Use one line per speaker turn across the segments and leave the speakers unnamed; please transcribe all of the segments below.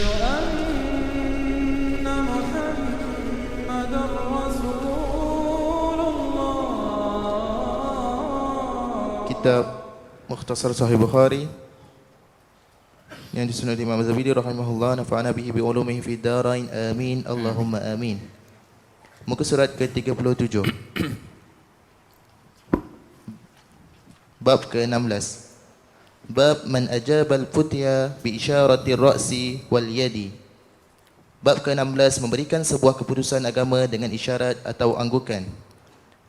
أن محمدا رسول الله.
Kitab Mukhtasar Sahih Bukhari yang disusun oleh Imam Az-Zabidi rahimahullah, nafa'ana bihi bi ulumihi fid darain, amin Allahumma amin. Muka surat ke-37. Bab ke-16. Bab man ajabal futya bi isyaratir ra'si wal yadi. Bab ke-16, memberikan sebuah keputusan agama dengan isyarat atau anggukan.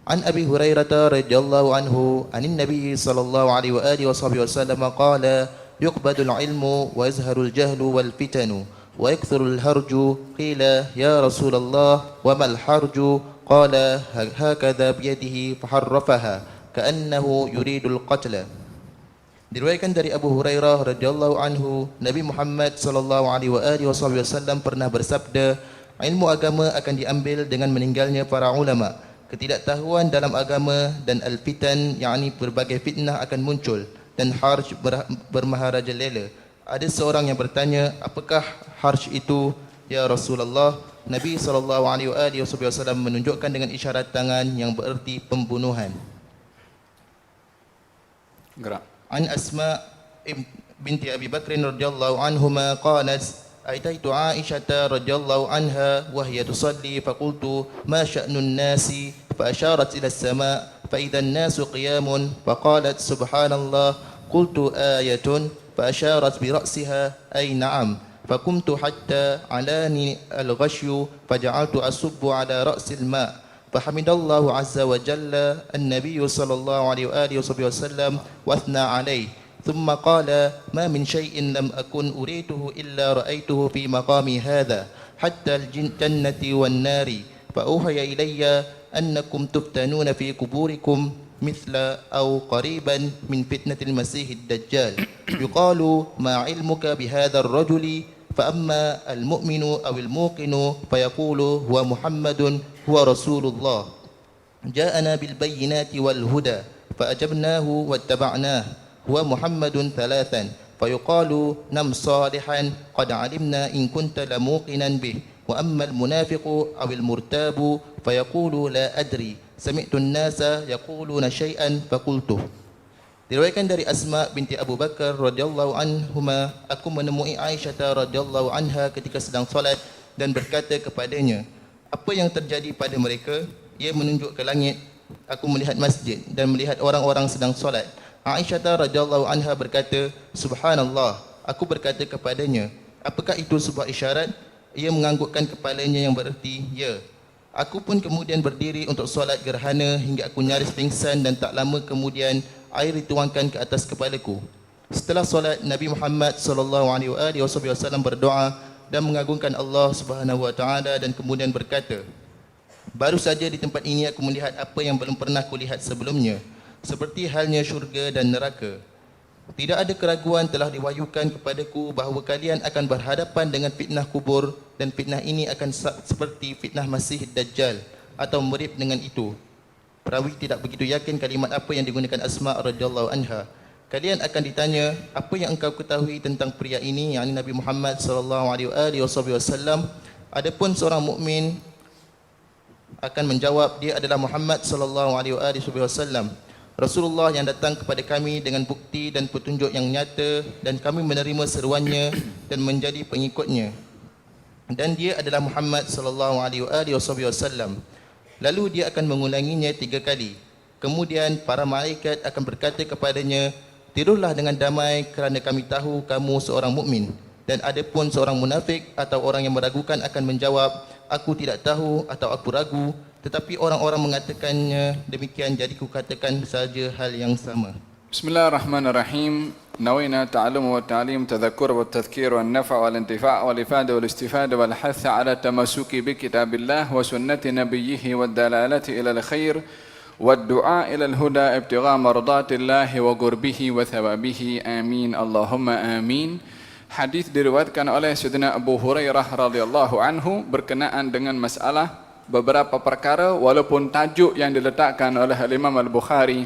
An Abi Hurairah radhiyallahu anhu anin Nabi sallallahu alaihi wa alihi wasallam qala yuqbadul ilmu wa yazharul jahlu wal fitanu wa yakthurul harju. Qila ya Rasulullah wa mal harju? Qala hakadha biyadihi faharrafaha ka'annahu yuridul qatla. Diriwayatkan dari Abu Hurairah radhiyallahu anhu, Nabi Muhammad sallallahu alaihi wasallam pernah bersabda, ilmu agama akan diambil dengan meninggalnya para ulama. Ketidaktahuan dalam agama dan al-fitan, yakni berbagai fitnah akan muncul, dan harj bermaharajalela. Ada seorang yang bertanya, apakah harj itu ya Rasulullah? Nabi sallallahu alaihi wasallam menunjukkan dengan isyarat tangan yang bererti pembunuhan.
Gerak.
An Asma binti Abi Bakr radhiyallahu anhuma qalat ataitu Aisyah radhiyallahu anha wa hiya tusalli faqultu ma sya'nun nasi fa asharat ila as-sama' fa idha an-nasu qiyamun fa qalat subhanallah. Qultu ayatun fa asharat bi ra'siha ay na'am. فقمت حتى علاني الغشي فجعلت أصب على رأس الماء فحمد الله عز وجل النبي صلى الله عليه وآله وسلم واثنى عليه ثم قال ما من شيء لم أكن أريده إلا رأيته في مقامي هذا حتى الجنة والنار فأوحي إلي أنكم تفتنون في قبوركم مثل أو قريبا من فتنة المسيح الدجال يقال ما علمك بهذا الرجل فأما المؤمن أو الموقن فيقول هو محمد هو رسول الله جاءنا بالبينات والهدى فأجبناه واتبعناه هو محمد ثلاثا فيقال نم صالحا قد علمنا إن كنت لموقنا به وأما المنافق أو المرتاب فيقول لا أدري سمعت الناس يقولون شيئا فقلته. Diriwayatkan dari Asma binti Abu Bakar radhiyallahu anhuma, aku menemui Aisyah radhiyallahu anha ketika sedang salat dan berkata kepadanya, apa yang terjadi pada mereka? Ia menunjuk ke langit. Aku melihat masjid dan melihat orang-orang sedang salat. Aisyah radhiyallahu anha berkata, subhanallah. Aku berkata kepadanya, apakah itu sebuah isyarat? Ia menganggukkan kepalanya yang bererti ya. Aku pun kemudian berdiri untuk solat gerhana hingga aku nyaris pingsan dan tak lama kemudian air dituangkan ke atas kepalaku. Setelah solat, Nabi Muhammad sallallahu alaihi wasallam berdoa dan mengagungkan Allah Subhanahu wa taala dan kemudian berkata, baru saja di tempat ini aku melihat apa yang belum pernah kulihat sebelumnya, seperti halnya syurga dan neraka. Tidak ada keraguan telah diwahyukan kepadaku bahawa kalian akan berhadapan dengan fitnah kubur dan fitnah ini akan seperti fitnah Masih Dajjal atau mirip dengan itu. Perawi tidak begitu yakin kalimat apa yang digunakan Asma radhiyallahu anha. Kalian akan ditanya, apa yang engkau ketahui tentang pria ini, yakni Nabi Muhammad sallallahu alaihi wasallam? Adapun seorang mukmin akan menjawab, dia adalah Muhammad sallallahu alaihi wasallam, Rasulullah yang datang kepada kami dengan bukti dan petunjuk yang nyata, dan kami menerima seruannya dan menjadi pengikutnya. Dan dia adalah Muhammad sallallahu alaihi wasallam. Lalu dia akan mengulanginya 3 kali. Kemudian para malaikat akan berkata kepadanya, tidurlah dengan damai kerana kami tahu kamu seorang mukmin. Dan adapun seorang munafik atau orang yang meragukan akan menjawab, aku tidak tahu atau aku ragu, tetapi orang-orang mengatakannya demikian, jadi kukatakan saja hal yang sama.
Bismillahirrahmanirrahim. نوينا التعلم والتعليم تذكر والتذكير والنفع والانتفاع والإفادة والاستفادة والحث على التمسك بكتاب الله وسنة نبيه والدلالة إلى الخير والدعاء إلى الهدى ابتغاء مرضات الله وقربه وثوابه آمين اللهم آمين. Hadis diriwayatkan oleh Sayyidina Abu Hurairah radhiyallahu anhu berkenaan dengan masalah beberapa perkara, walaupun tajuk yang diletakkan oleh Imam Al-Bukhari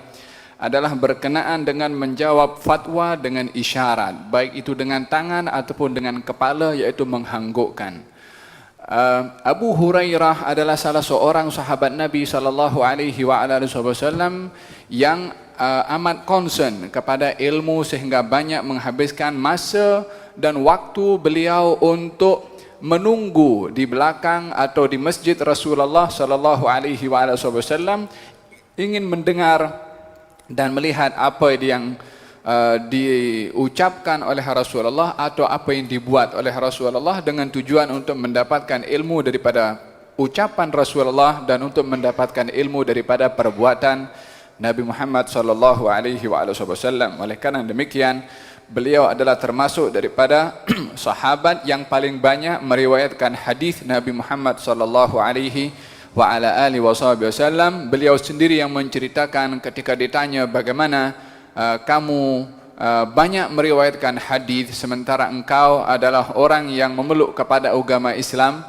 adalah berkenaan dengan menjawab fatwa dengan isyarat, baik itu dengan tangan ataupun dengan kepala, iaitu menganggukkan. Abu Hurairah adalah salah seorang sahabat Nabi SAW yang amat concern kepada ilmu sehingga banyak menghabiskan masa dan waktu beliau untuk menunggu di belakang atau di masjid Rasulullah SAW, ingin mendengar dan melihat apa yang diucapkan oleh Rasulullah atau apa yang dibuat oleh Rasulullah, dengan tujuan untuk mendapatkan ilmu daripada ucapan Rasulullah dan untuk mendapatkan ilmu daripada perbuatan Nabi Muhammad SAW. Oleh karena demikian, beliau adalah termasuk daripada sahabat yang paling banyak meriwayatkan hadis Nabi Muhammad SAW. Beliau sendiri yang menceritakan ketika ditanya, bagaimana kamu banyak meriwayatkan hadis sementara engkau adalah orang yang memeluk kepada agama Islam,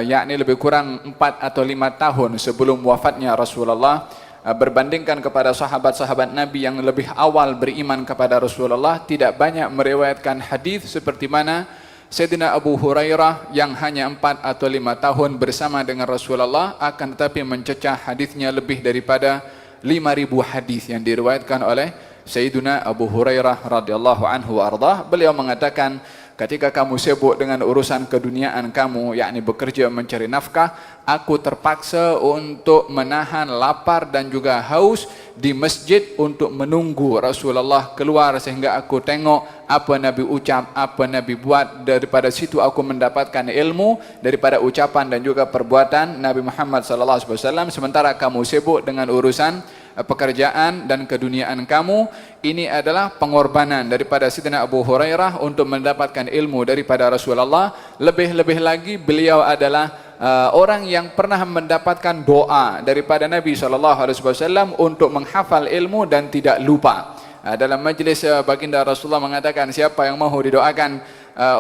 yakni lebih kurang 4 atau 5 tahun sebelum wafatnya Rasulullah, berbandingkan kepada sahabat-sahabat Nabi yang lebih awal beriman kepada Rasulullah, tidak banyak meriwayatkan hadis seperti mana Sayyidina Abu Hurairah yang hanya 4 atau 5 tahun bersama dengan Rasulullah, akan tetapi mencecah hadisnya lebih daripada 5.000 hadis yang diriwayatkan oleh Sayyidina Abu Hurairah radhiyallahu anhu warḍah. Beliau mengatakan, ketika kamu sibuk dengan urusan keduniaan kamu, yakni bekerja mencari nafkah, aku terpaksa untuk menahan lapar dan juga haus di masjid untuk menunggu Rasulullah keluar sehingga aku tengok apa Nabi ucap, apa Nabi buat. Daripada situ aku mendapatkan ilmu daripada ucapan dan juga perbuatan Nabi Muhammad SAW. Sementara kamu sibuk dengan urusan pekerjaan dan keduniaan kamu. Ini adalah pengorbanan daripada Sayyidina Abu Hurairah untuk mendapatkan ilmu daripada Rasulullah. Lebih-lebih lagi beliau adalah orang yang pernah mendapatkan doa daripada Nabi SAW untuk menghafal ilmu dan tidak lupa. Dalam majlis baginda Rasulullah mengatakan, siapa yang mahu didoakan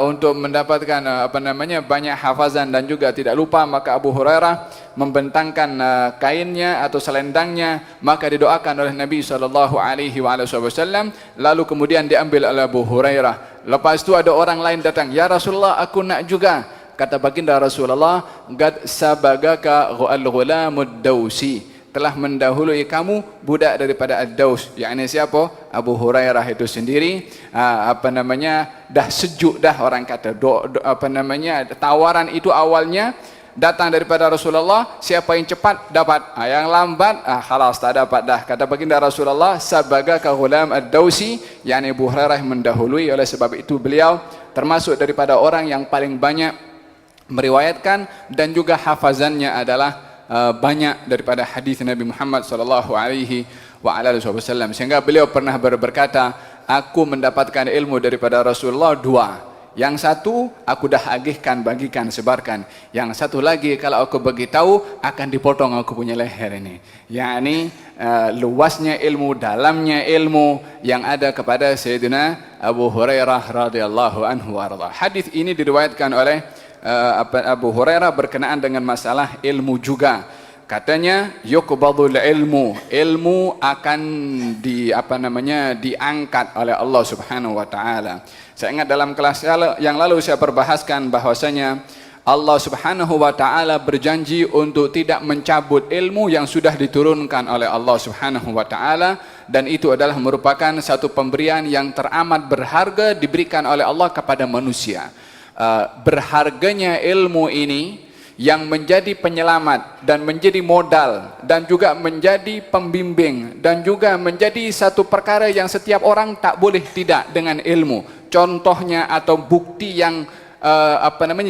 untuk mendapatkan banyak hafazan dan juga tidak lupa, maka Abu Hurairah membentangkan kainnya atau selendangnya, maka didoakan oleh Nabi SAW. Lalu kemudian diambil oleh Abu Hurairah. Lepas itu ada orang lain datang, ya Rasulullah, aku nak juga. Kata baginda Rasulullah, "Qad sabagaka al-ghulamud Dausi." Telah mendahului kamu budak daripada Ad-Daus. Yakni siapa? Abu Hurairah itu sendiri. Dah sejuk dah, orang kata. Tawaran itu awalnya datang daripada Rasulullah. Siapa yang cepat dapat, yang lambat khalas tak dapat dah. Kata baginda Rasulullah, sabagaka ghulam Ad-Dausi, yakni Abu Hurairah mendahului. Oleh sebab itu beliau termasuk daripada orang yang paling banyak meriwayatkan dan juga hafazannya adalah banyak daripada hadis Nabi Muhammad SAW. Sehingga beliau pernah berkata, aku mendapatkan ilmu daripada Rasulullah 2. Yang satu aku dah agihkan, bagikan, sebarkan. Yang satu lagi kalau aku bagi tahu akan dipotong aku punya leher ini. Yakni luasnya ilmu, dalamnya ilmu yang ada kepada Sayyidina Abu Hurairah radhiyallahu anhu warḍah. Hadis ini diriwayatkan oleh Abu Hurairah berkenaan dengan masalah ilmu juga. Katanya, yuqbadul ilmu akan diangkat oleh Allah Subhanahu wa taala. Saya ingat dalam kelas yang lalu saya perbahaskan bahwasanya Allah Subhanahu wa taala berjanji untuk tidak mencabut ilmu yang sudah diturunkan oleh Allah Subhanahu wa taala, dan itu adalah merupakan satu pemberian yang teramat berharga diberikan oleh Allah kepada manusia. Berharganya ilmu ini yang menjadi penyelamat dan menjadi modal dan juga menjadi pembimbing dan juga menjadi satu perkara yang setiap orang tak boleh tidak dengan ilmu. Contohnya atau bukti yang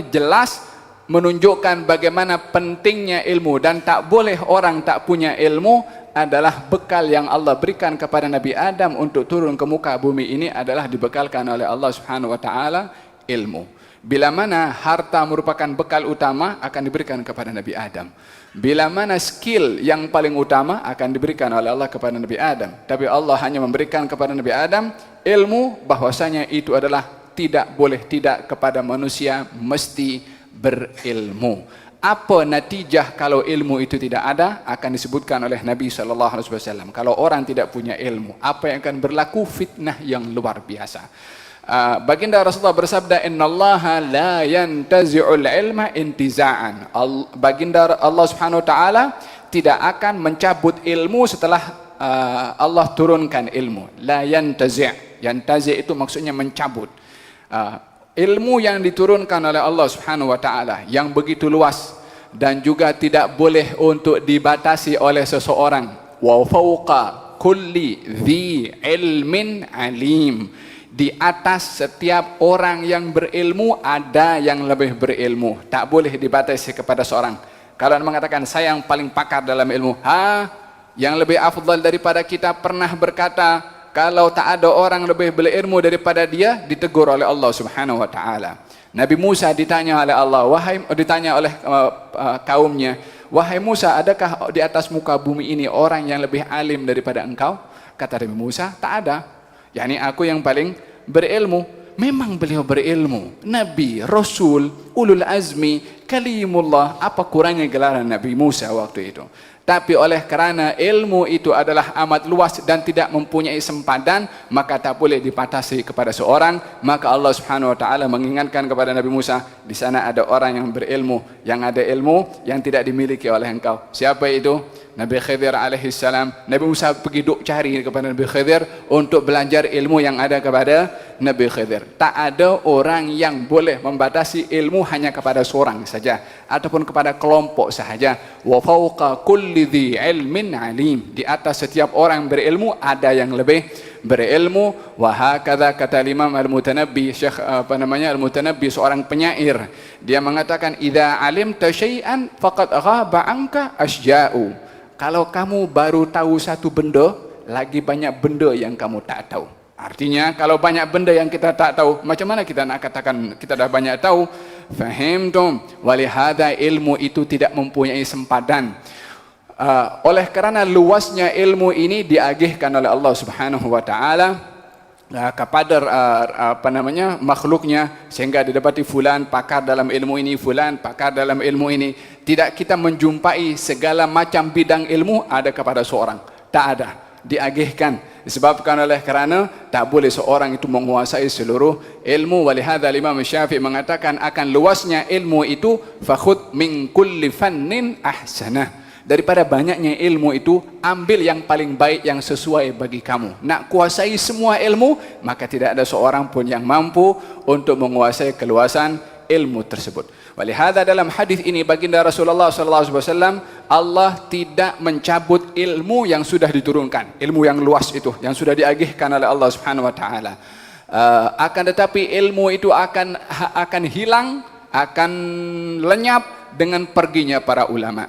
jelas menunjukkan bagaimana pentingnya ilmu dan tak boleh orang tak punya ilmu adalah bekal yang Allah berikan kepada Nabi Adam untuk turun ke muka bumi ini adalah dibekalkan oleh Allah Subhanahu wa taala ilmu. Bila mana harta merupakan bekal utama akan diberikan kepada Nabi Adam. Bila mana skill yang paling utama akan diberikan oleh Allah kepada Nabi Adam. Tapi Allah hanya memberikan kepada Nabi Adam ilmu, bahwasanya itu adalah tidak boleh tidak kepada manusia mesti berilmu. Apa natijah kalau ilmu itu tidak ada? Akan disebutkan oleh Nabi SAW. Kalau orang tidak punya ilmu, apa yang akan berlaku? Fitnah yang luar biasa. Baginda Rasulullah bersabda, innallaha la yantazi'ul ilma intiza'an. Baginda Allah Subhanahu wa taala tidak akan mencabut ilmu setelah Allah turunkan ilmu. La yantazi'. Yantazi' itu maksudnya mencabut. Ilmu yang diturunkan oleh Allah Subhanahu wa taala yang begitu luas dan juga tidak boleh untuk dibatasi oleh seseorang. Wa fawqa kulli dhi ilmin alim. Di atas setiap orang yang berilmu ada yang lebih berilmu. Tak boleh dibatasi kepada seorang. Kalau mengatakan saya yang paling pakar dalam ilmu, yang lebih afdal daripada kita pernah berkata, kalau tak ada orang lebih berilmu daripada dia, ditegur oleh Allah Subhanahu wa taala. Nabi Musa ditanya oleh Allah, ditanya oleh kaumnya, wahai Musa, adakah di atas muka bumi ini orang yang lebih alim daripada engkau? Kata Nabi Musa, tak ada. Yani aku yang paling berilmu. Memang beliau berilmu, Nabi, Rasul, Ulul Azmi, Kalimullah. Apa kurangnya gelaran Nabi Musa waktu itu? Tapi oleh kerana ilmu itu adalah amat luas dan tidak mempunyai sempadan, maka tak boleh dibatasi kepada seorang. Maka Allah Subhanahu wa taala mengingatkan kepada Nabi Musa, di sana ada orang yang berilmu, yang ada ilmu yang tidak dimiliki oleh engkau. Siapa itu? Nabi Khidir alaihi salam. Nabi Musa pergi duk cari kepada Nabi Khidir untuk belajar ilmu yang ada kepada Nabi Khidir. Tak ada orang yang boleh membatasi ilmu hanya kepada seorang saja ataupun kepada kelompok sahaja. Wa fawqa kulli dhi ilmin alim. Di atas setiap orang berilmu ada yang lebih berilmu. Wa hakadha, kata Imam Al-Mutanabbi, Syekh Al-Mutanabbi, seorang penyair. Dia mengatakan, idza alimta syai'an faqad ghaba anka asja'u. Kalau kamu baru tahu satu benda, lagi banyak benda yang kamu tak tahu. Artinya kalau banyak benda yang kita tak tahu, macam mana kita nak katakan kita dah banyak tahu? Fahimtum? Walihada ilmu itu tidak mempunyai sempadan. Oleh kerana luasnya ilmu ini diagihkan oleh Allah Subhanahu wa taala kepada makhluknya, sehingga didapati fulan pakar dalam ilmu ini, fulan pakar dalam ilmu ini. Tidak kita menjumpai segala macam bidang ilmu ada kepada seorang. Tak ada. Diagihkan. Disebabkan oleh kerana tak boleh seorang itu menguasai seluruh ilmu. Walihada Imam Syafi'i mengatakan akan luasnya ilmu itu, fakhud min kulli fannin ahsanah. Daripada banyaknya ilmu itu, ambil yang paling baik yang sesuai bagi kamu. Nak kuasai semua ilmu, maka tidak ada seorang pun yang mampu untuk menguasai keluasan ilmu tersebut. Walihada dalam hadis ini baginda Rasulullah SAW, Allah tidak mencabut ilmu yang sudah diturunkan, ilmu yang luas itu, yang sudah diagihkan oleh Allah Subhanahu wa taala. Akan tetapi ilmu itu akan hilang, akan lenyap dengan perginya para ulama.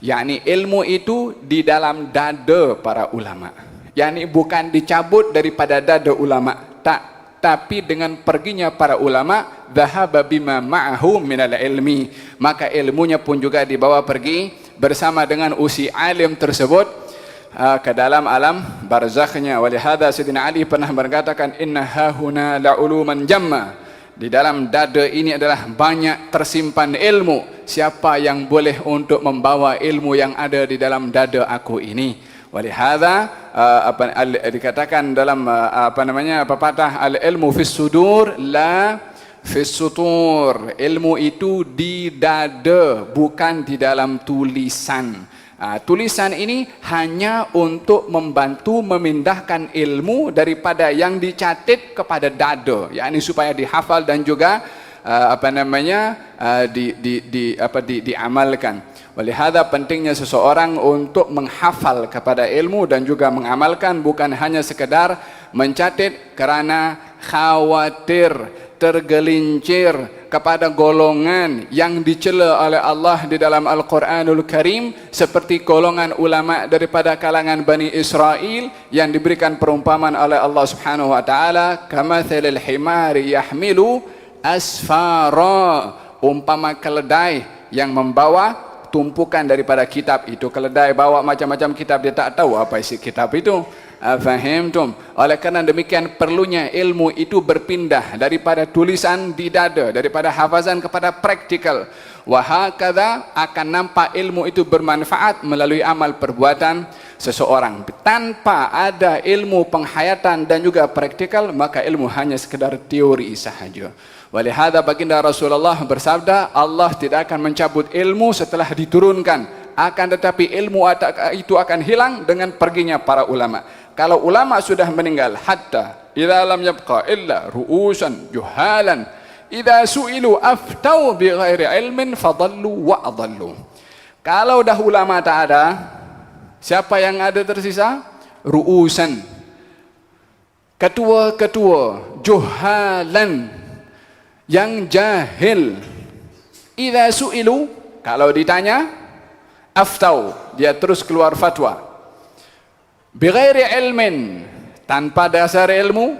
yakni ilmu itu di dalam dada para ulama, yakni bukan dicabut daripada dada ulama, tak, tapi dengan perginya para ulama, dhahaba bima ma'ahu minal ilmi, maka ilmunya pun juga dibawa pergi bersama dengan usi alim tersebut ke dalam alam barzakhnya. Walihada Sayyidina Ali pernah berkatakan, inna hahuna la'uluman jamma, di dalam dada ini adalah banyak tersimpan ilmu. Siapa yang boleh untuk membawa ilmu yang ada di dalam dada aku ini? Walihada dikatakan dalam pepatah, al ilmu fis sudur la fis sutur. Ilmu itu di dada, bukan di dalam tulisan. Tulisan ini hanya untuk membantu memindahkan ilmu daripada yang dicatat kepada dada, yakni supaya dihafal dan juga diamalkan. Walihada pentingnya seseorang untuk menghafal kepada ilmu dan juga mengamalkan, bukan hanya sekedar mencatat kerana khawatir tergelincir kepada golongan yang dicela oleh Allah di dalam Al-Quranul Karim, seperti golongan ulama daripada kalangan Bani Israel yang diberikan perumpamaan oleh Allah Subhanahu wa taala, kamathalil himari yahmilu asfara, umpama keledai yang membawa tumpukan daripada kitab. Itu keledai bawa macam-macam kitab, dia tak tahu apa isi kitab itu. Fahimtum? Oleh kerana demikian perlunya ilmu itu berpindah daripada tulisan di dada, daripada hafazan kepada praktikal. Wahakadha akan nampak ilmu itu bermanfaat melalui amal perbuatan seseorang. Tanpa ada ilmu penghayatan dan juga praktikal, maka ilmu hanya sekedar teori sahaja. Walihada baginda Rasulullah bersabda, Allah tidak akan mencabut ilmu setelah diturunkan, akan tetapi ilmu itu akan hilang dengan perginya para ulama. Kalau ulama sudah meninggal, hatta idza lam yabqa illa ru'usan juhalan idza su'ilu aftau bighairi ilmin fadallu wa adallu. Kalau dah ulama tak ada, siapa yang ada tersisa? Ru'usan, ketua-ketua, juhalan, yang jahil. Idza su'ilu, kalau ditanya, aftau, dia terus keluar fatwa. Bighairi ilmin, tanpa dasar ilmu.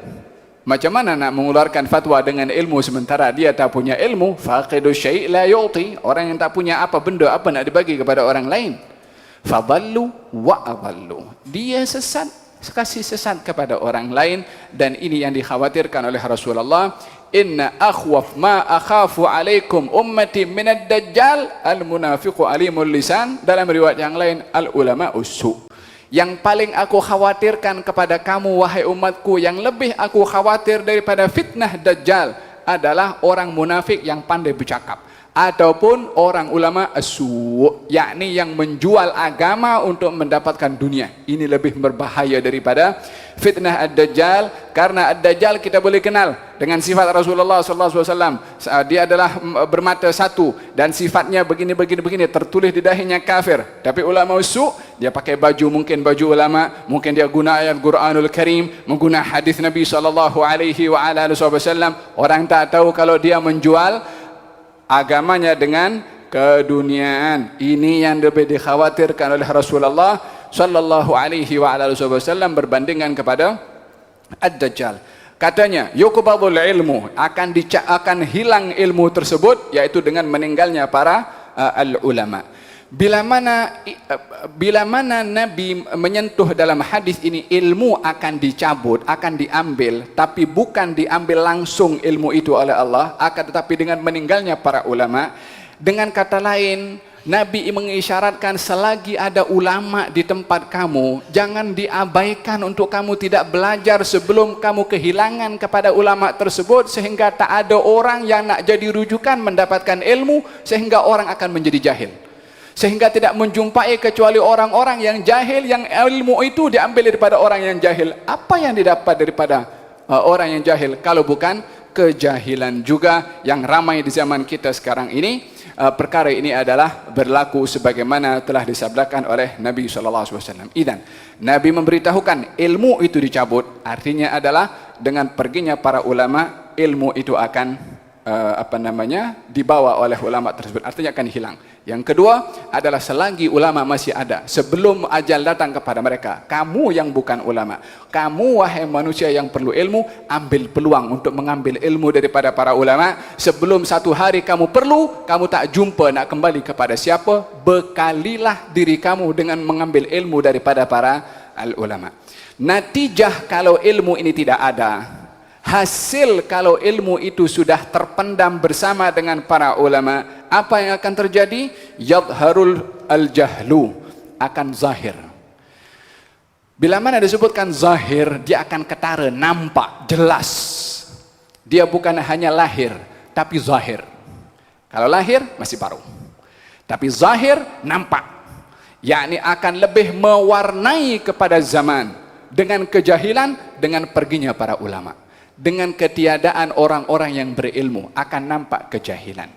Macam mana nak mengeluarkan fatwa dengan ilmu sementara dia tak punya ilmu? Faqidu syai' la yu'ti. Orang yang tak punya apa benda, apa nak dibagi kepada orang lain? Fadallu wa adallu. Dia sesat, kasih sesat kepada orang lain. Dan ini yang dikhawatirkan oleh Rasulullah. Inna akhwaf ma akhafu alaikum ummati minad dajjal al-munafiqu alimul lisan. Dalam riwayat yang lain, al-ulama ussu. Yang paling aku khawatirkan kepada kamu wahai umatku, yang lebih aku khawatir daripada fitnah dajjal adalah orang munafik yang pandai bercakap, ataupun orang ulama as-su', yakni yang menjual agama untuk mendapatkan dunia. Ini lebih berbahaya daripada fitnah ad-dajjal, karena ad-dajjal kita boleh kenal dengan sifat Rasulullah SAW. Dia adalah bermata satu dan sifatnya begini tertulis di dahinya kafir. Tapi ulama usu, dia pakai baju, mungkin baju ulama, mungkin dia guna ayat Quranul Karim, mengguna hadis Nabi SAW. Orang tak tahu kalau dia menjual agamanya dengan keduniaan. Ini yang lebih dikhawatirkan oleh Rasulullah sallallahu alaihi wasallam berbandingkan kepada ad-dajjal. Katanya, yuqbadul ilmu, akan hilang ilmu tersebut, yaitu dengan meninggalnya para al-ulama. Bila mana Nabi menyentuh dalam hadis ini, ilmu akan dicabut, akan diambil, tapi bukan diambil langsung ilmu itu oleh Allah, akan tetapi dengan meninggalnya para ulama. Dengan kata lain, Nabi mengisyaratkan selagi ada ulama di tempat kamu, jangan diabaikan untuk kamu tidak belajar sebelum kamu kehilangan kepada ulama tersebut, sehingga tak ada orang yang nak jadi rujukan mendapatkan ilmu, sehingga orang akan menjadi jahil. Sehingga tidak menjumpai kecuali orang-orang yang jahil, yang ilmu itu diambil daripada orang yang jahil. Apa yang didapat daripada orang yang jahil kalau bukan kejahilan juga yang ramai di zaman kita sekarang ini. Perkara ini adalah berlaku sebagaimana telah disabdakan oleh Nabi SAW. Idan, Nabi memberitahukan ilmu itu dicabut, artinya adalah dengan perginya para ulama, ilmu itu akan dibawa oleh ulama tersebut, artinya akan hilang. Yang kedua adalah selagi ulama masih ada, sebelum ajal datang kepada mereka, kamu yang bukan ulama, kamu wahai manusia yang perlu ilmu, ambil peluang untuk mengambil ilmu daripada para ulama. Sebelum satu hari kamu perlu, kamu tak jumpa nak kembali kepada siapa, bekalilah diri kamu dengan mengambil ilmu daripada para ulama. Natijah kalau ilmu ini tidak ada, hasil kalau ilmu itu sudah terpendam bersama dengan para ulama, apa yang akan terjadi? Yadharul al-jahlu, akan zahir. Bila mana disebutkan zahir, dia akan ketara, nampak, jelas. Dia bukan hanya lahir, tapi zahir. Kalau lahir masih baru, tapi zahir nampak, yakni akan lebih mewarnai kepada zaman. Dengan kejahilan, dengan perginya para ulama, dengan ketiadaan orang-orang yang berilmu, akan nampak kejahilan.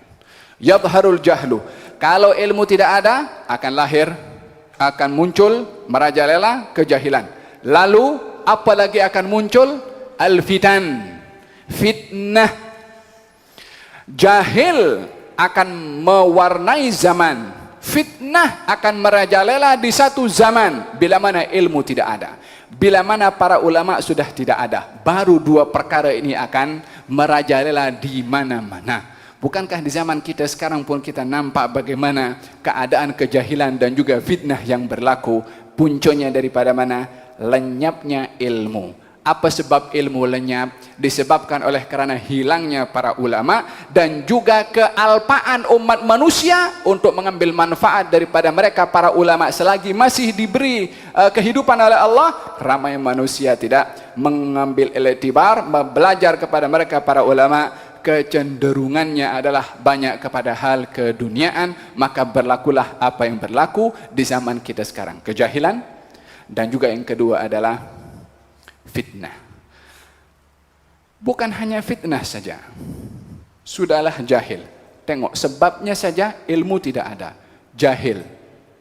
Yadharul jahlu, kalau ilmu tidak ada, akan lahir, akan muncul merajalela kejahilan. Lalu apa lagi akan muncul? Al-fitan, fitnah. Jahil akan mewarnai zaman, fitnah akan merajalela di satu zaman bila mana ilmu tidak ada. Bila mana para ulama sudah tidak ada, baru dua perkara ini akan merajalela di mana-mana. Bukankah di zaman kita sekarang pun kita nampak bagaimana keadaan kejahilan dan juga fitnah yang berlaku? Puncanya daripada mana? Lenyapnya ilmu. Apa sebab ilmu lenyap? Disebabkan oleh kerana hilangnya para ulama dan juga kealpaan umat manusia untuk mengambil manfaat daripada mereka para ulama. Selagi masih diberi kehidupan oleh Allah, ramai manusia tidak mengambil iktibar, belajar kepada mereka para ulama. Kecenderungannya adalah banyak kepada hal keduniaan, maka berlakulah apa yang berlaku di zaman kita sekarang. Kejahilan, dan juga yang kedua adalah fitnah. Bukan hanya fitnah saja, sudahlah jahil. Tengok, sebabnya saja ilmu tidak ada. Jahil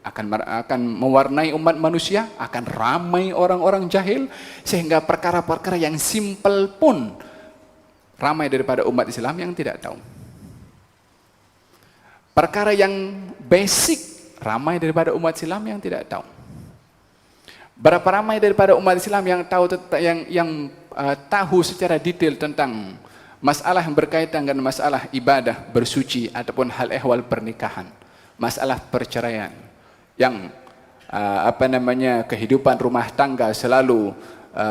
akan mewarnai umat manusia, akan ramai orang-orang jahil, sehingga perkara-perkara yang simpel pun ramai daripada umat Islam yang tidak tahu. Perkara yang basic ramai daripada umat Islam yang tidak tahu. Berapa ramai daripada umat Islam yang tahu tahu secara detail tentang masalah yang berkaitan dengan masalah ibadah, bersuci ataupun hal ehwal pernikahan, masalah perceraian, yang kehidupan rumah tangga selalu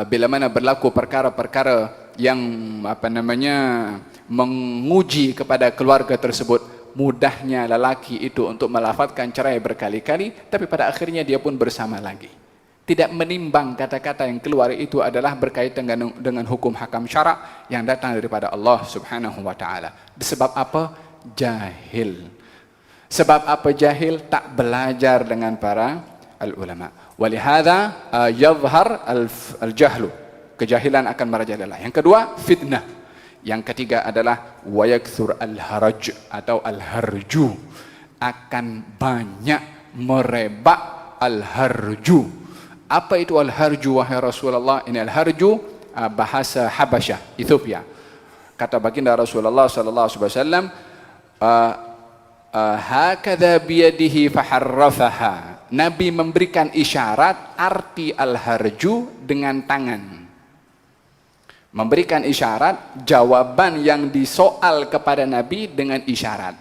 bila mana berlaku perkara-perkara yang menguji kepada keluarga tersebut, mudahnya lelaki itu untuk melafazkan cerai berkali-kali, tapi pada akhirnya dia pun bersama lagi. Tidak menimbang kata-kata yang keluar itu adalah berkaitan dengan hukum hakam syarak yang datang daripada Allah Subhanahu wa taala. Sebab apa? Jahil. Sebab apa jahil? Tak belajar dengan para ulama. Walihada yadhhar al-jahlu. Kejahilan akan merajalela. Yang kedua, fitnah. Yang ketiga adalah wayakthur al-haraj atau al-harju. Akan banyak merebak al-harju. Apa itu al-harju wahai Rasulullah? Ini al-harju bahasa Habasyah, Ethiopia. Kata baginda Rasulullah sallallahu alaihi wasallam, hakadha biyadihi faharrafaha. Nabi memberikan isyarat arti al-harju dengan tangan. Memberikan isyarat jawaban yang disoal kepada Nabi dengan isyarat.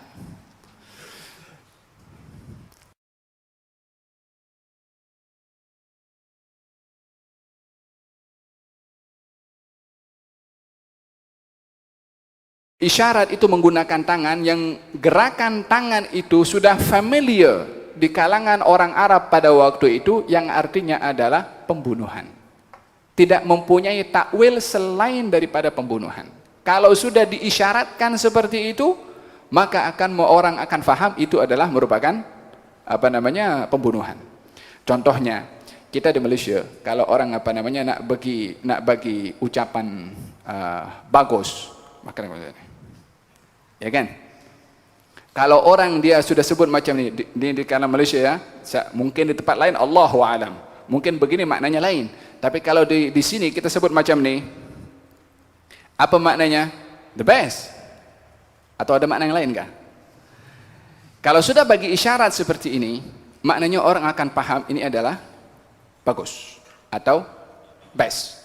Isyarat itu menggunakan tangan, yang gerakan tangan itu sudah familiar di kalangan orang Arab pada waktu itu, yang artinya adalah pembunuhan. Tidak mempunyai takwil selain daripada pembunuhan. Kalau sudah diisyaratkan seperti itu, maka orang akan faham itu adalah merupakan pembunuhan. Contohnya, kita di Malaysia, kalau orang nak bagi ucapan bagus, maka ya kan? Kalau orang dia sudah sebut macam ni di kalangan Malaysia ya, mungkin di tempat lain Allahu a'lam, mungkin begini maknanya lain. Tapi kalau di sini kita sebut macam ni, apa maknanya? The best. Atau ada makna yang lain kah? Kalau sudah bagi isyarat seperti ini, maknanya orang akan paham ini adalah bagus atau best.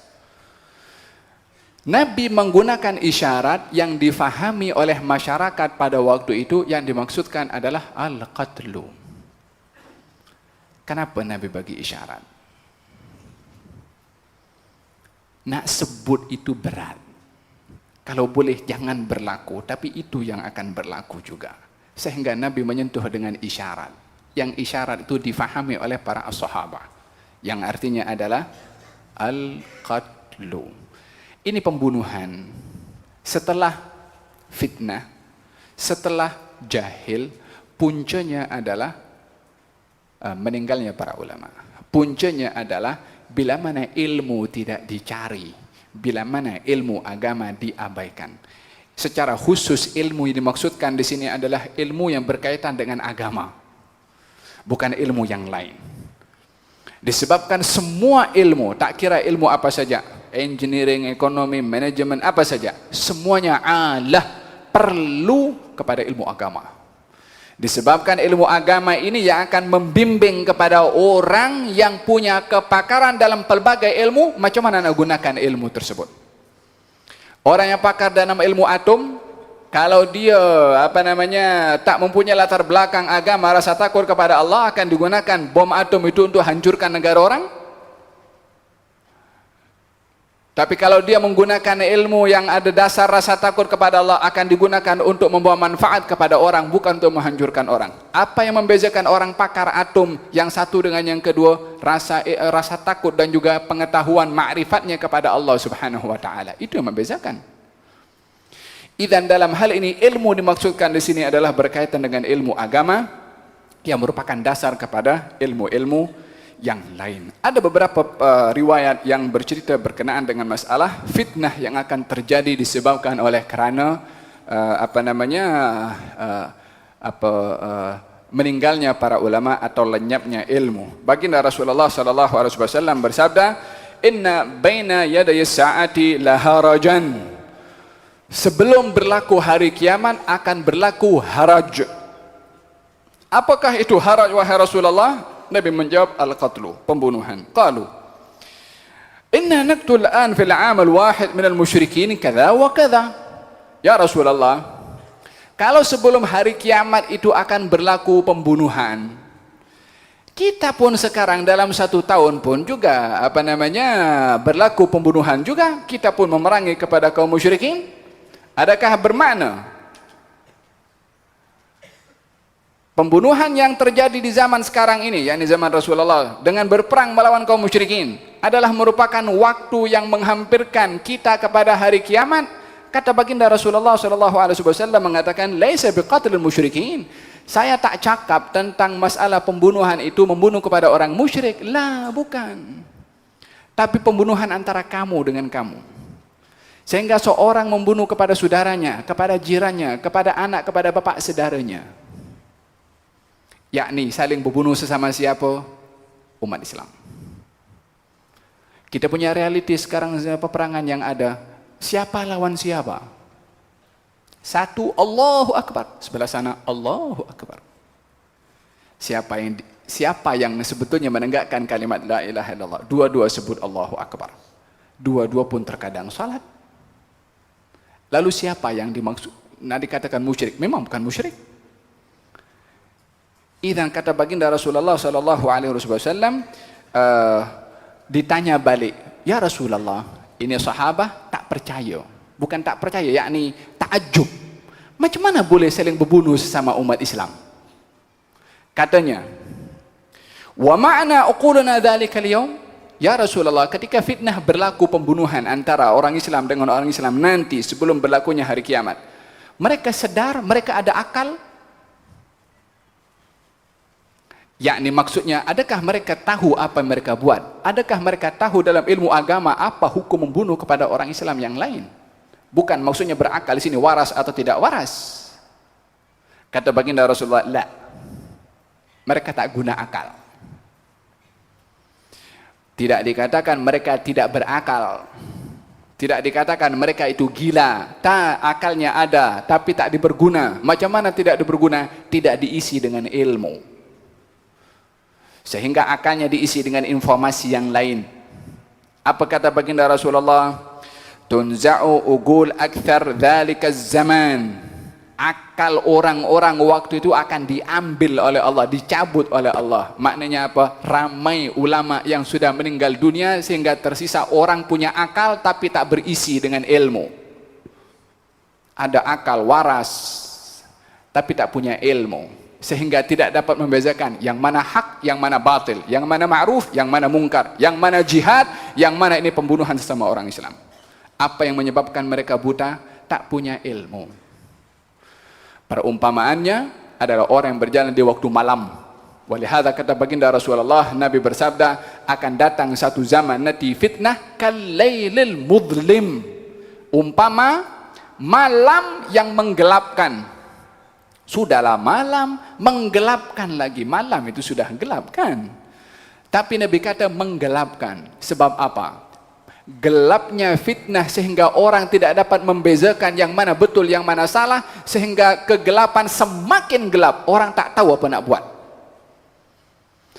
Nabi menggunakan isyarat yang difahami oleh masyarakat pada waktu itu, yang dimaksudkan adalah al-qatlu. Kenapa Nabi bagi isyarat? Nak sebut itu berat. Kalau boleh jangan berlaku, tapi itu yang akan berlaku juga. Sehingga Nabi menyentuh dengan isyarat. Yang isyarat itu difahami oleh para sahabat. Yang artinya adalah al-qatlu. Ini pembunuhan. Setelah fitnah, setelah jahil, puncanya adalah meninggalnya para ulama. Puncanya adalah bila mana ilmu tidak dicari, bila mana ilmu agama diabaikan. Secara khusus ilmu yang dimaksudkan di sini adalah ilmu yang berkaitan dengan agama, bukan ilmu yang lain. Disebabkan semua ilmu, tak kira ilmu apa saja, engineering, ekonomi, manajemen, apa saja, semuanya perlu kepada ilmu agama. Disebabkan ilmu agama ini yang akan membimbing kepada orang yang punya kepakaran dalam pelbagai ilmu, macam mana nak gunakan ilmu tersebut. Orang yang pakar dalam ilmu atom, kalau dia tak mempunyai latar belakang agama, rasa takut kepada Allah, akan digunakan bom atom itu untuk hancurkan negara orang. Tapi kalau dia menggunakan ilmu yang ada dasar rasa takut kepada Allah, akan digunakan untuk membawa manfaat kepada orang, bukan untuk menghancurkan orang. Apa yang membezakan orang pakar atom yang satu dengan yang kedua? Rasa takut dan juga pengetahuan ma'rifatnya kepada Allah Subhanahu wa taala. Itu yang membezakan. Dan dalam hal ini ilmu dimaksudkan di sini adalah berkaitan dengan ilmu agama yang merupakan dasar kepada ilmu-ilmu yang lain. Ada beberapa riwayat yang bercerita berkenaan dengan masalah fitnah yang akan terjadi disebabkan oleh kerana meninggalnya para ulama atau lenyapnya ilmu. Baginda Rasulullah sallallahu alaihi wasallam bersabda, "Inna baina yaday as-saati laharajan." Sebelum berlaku hari kiamat akan berlaku haraj. Apakah itu haraj wahai Rasulullah? Nabi menjawab, al-qatlu, pembunuhan. Qalu, inna naqtul an fil 'am al-wahid min al-musyrikin kadza wa kadza. Ya Rasulullah, kalau sebelum hari kiamat itu akan berlaku pembunuhan, kita pun sekarang dalam 1 tahun pun juga berlaku pembunuhan juga, kita pun memerangi kepada kaum musyrikin. Adakah bermakna pembunuhan yang terjadi di zaman sekarang ini, yakni zaman Rasulullah, dengan berperang melawan kaum musyrikin, adalah merupakan waktu yang menghampirkan kita kepada hari kiamat? Kata baginda Rasulullah SAW mengatakan, laisa biqatlil musyrikin. Saya tak cakap tentang masalah pembunuhan itu membunuh kepada orang musyrik. Lah, bukan. Tapi pembunuhan antara kamu dengan kamu. Sehingga seorang membunuh kepada saudaranya, kepada jirannya, kepada anak, kepada bapak saudaranya. Yakni saling berbunuh sesama siapa? Umat Islam. Kita punya realiti sekarang peperangan yang ada. Siapa lawan siapa? Satu, Allahu Akbar. Sebelah sana, Allahu Akbar. Siapa yang sebetulnya menegakkan kalimat la ilaha illallah? Dua-dua sebut Allahu Akbar. Dua-dua pun terkadang salat. Lalu siapa yang dimaksud? Dikatakan musyrik. Memang bukan musyrik. Idzan kata baginda Rasulullah sallallahu alaihi wasallam, ditanya balik, "Ya Rasulullah," ini sahabat tak percaya. Bukan tak percaya, yakni takjub. Macam mana boleh saling berbunuh sesama umat Islam? Katanya, "Wa ma'na uquluna dzalika al-yawm?" Ya Rasulullah, ketika fitnah berlaku pembunuhan antara orang Islam dengan orang Islam nanti sebelum berlakunya hari kiamat, mereka sedar, mereka ada akal? Yakni maksudnya, adakah mereka tahu apa yang mereka buat? Adakah mereka tahu dalam ilmu agama apa hukum membunuh kepada orang Islam yang lain? Bukan maksudnya berakal di sini waras atau tidak waras. Kata baginda Rasulullah, la. Mereka tak guna akal. Tidak dikatakan mereka tidak berakal. Tidak dikatakan mereka itu gila. Tak, akalnya ada, tapi tak diberguna. Macam mana tidak diberguna? Tidak diisi dengan ilmu. Sehingga akalnya diisi dengan informasi yang lain. Apa kata baginda Rasulullah? Tunza'u ugul akthar dhalika zaman. Akal orang-orang waktu itu akan diambil oleh Allah, dicabut oleh Allah. Maknanya apa? Ramai ulama yang sudah meninggal dunia sehingga tersisa orang punya akal tapi tak berisi dengan ilmu. Ada akal waras tapi tak punya ilmu, sehingga tidak dapat membezakan yang mana hak, yang mana batil, yang mana ma'ruf, yang mana mungkar, yang mana jihad, yang mana ini pembunuhan sesama orang Islam. Apa yang menyebabkan mereka buta? Tak punya ilmu. Perumpamaannya adalah orang yang berjalan di waktu malam. Walihada kata baginda Rasulullah, Nabi bersabda, akan datang satu zaman nanti fitnah kalailil mudlim. Umpama malam yang menggelapkan. Sudahlah malam, menggelapkan lagi. Malam itu sudah gelap kan? Tapi Nabi kata menggelapkan. Sebab apa? Gelapnya fitnah sehingga orang tidak dapat membezakan yang mana betul, yang mana salah, sehingga kegelapan semakin gelap, orang tak tahu apa nak buat.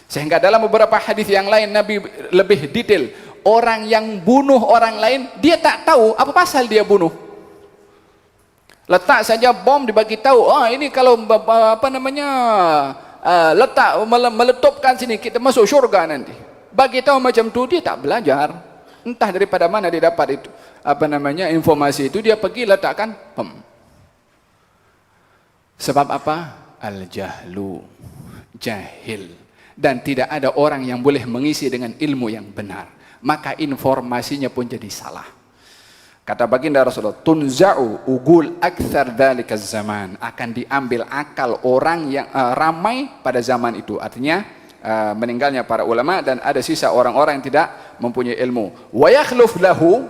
Sehingga dalam beberapa hadis yang lain Nabi lebih detail, orang yang bunuh orang lain dia tak tahu apa pasal dia bunuh. Letak saja bom dibagi tahu, ini kalau letak meletupkan sini kita masuk syurga nanti. Bagi tahu macam tu, dia tak belajar. Entah daripada mana dia dapat itu informasi itu, dia pergi letakkan bom. Sebab apa? Al-jahlu, jahil. Dan tidak ada orang yang boleh mengisi dengan ilmu yang benar, maka informasinya pun jadi salah. Kata baginda Rasulullah, tunza'u ugul akthar dzalika zaman, akan diambil akal orang yang ramai pada zaman itu. Artinya meninggalnya para ulama dan ada sisa orang-orang yang tidak mempunyai ilmu. Wa yakhluf lahu,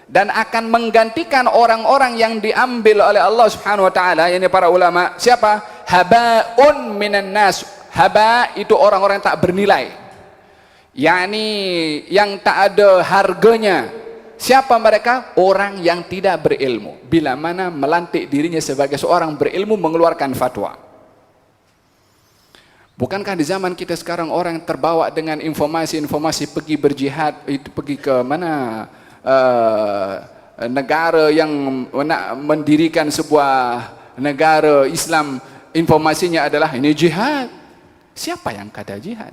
dan akan menggantikan orang-orang yang diambil oleh Allah Subhanahu wa taala, yakni para ulama. Siapa? Habaun minan nas. Haba itu orang-orang yang tak bernilai, yakni yang tak ada harganya. Siapa mereka? Orang yang tidak berilmu, bila mana melantik dirinya sebagai seorang berilmu mengeluarkan fatwa. Bukankah di zaman kita sekarang orang terbawa dengan informasi-informasi pergi berjihad, itu pergi ke mana negara yang nak mendirikan sebuah negara Islam, informasinya adalah ini jihad. Siapa yang kata jihad?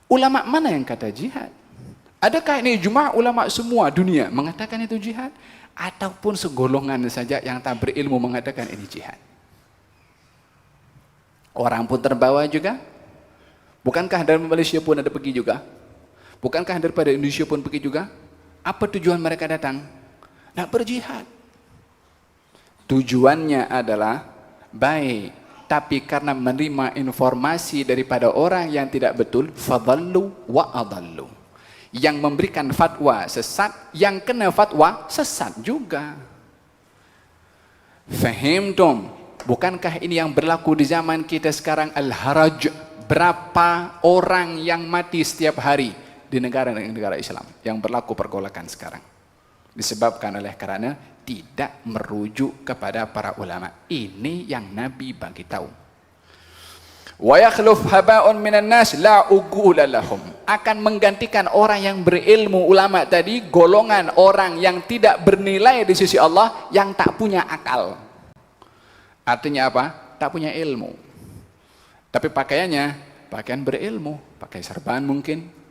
Ulama mana yang kata jihad? Adakah ini ijma' ulama semua dunia mengatakan itu jihad? Ataupun segolongan saja yang tak berilmu mengatakan ini jihad? Orang pun terbawa juga. Bukankah dari Malaysia pun ada pergi juga? Bukankah daripada Indonesia pun pergi juga? Apa tujuan mereka datang? Nak berjihad. Tujuannya adalah baik, tapi karena menerima informasi daripada orang yang tidak betul, fadallu wa adallu. Yang memberikan fatwa sesat, yang kena fatwa sesat juga. Fahimtum? Bukankah ini yang berlaku di zaman kita sekarang? Al-haraj. Berapa orang yang mati setiap hari di negara-negara Islam yang berlaku pergolakan sekarang? Disebabkan oleh karena tidak merujuk kepada para ulama. Ini yang Nabi bagi tahu. Wa yakhluf haba'un minan nas la ugula lahum, akan menggantikan orang yang berilmu ulama tadi, golongan orang yang tidak bernilai di sisi Allah, yang tak punya akal. Artinya apa? Tak punya ilmu. Tapi pakaiannya pakaian berilmu, pakai serban mungkin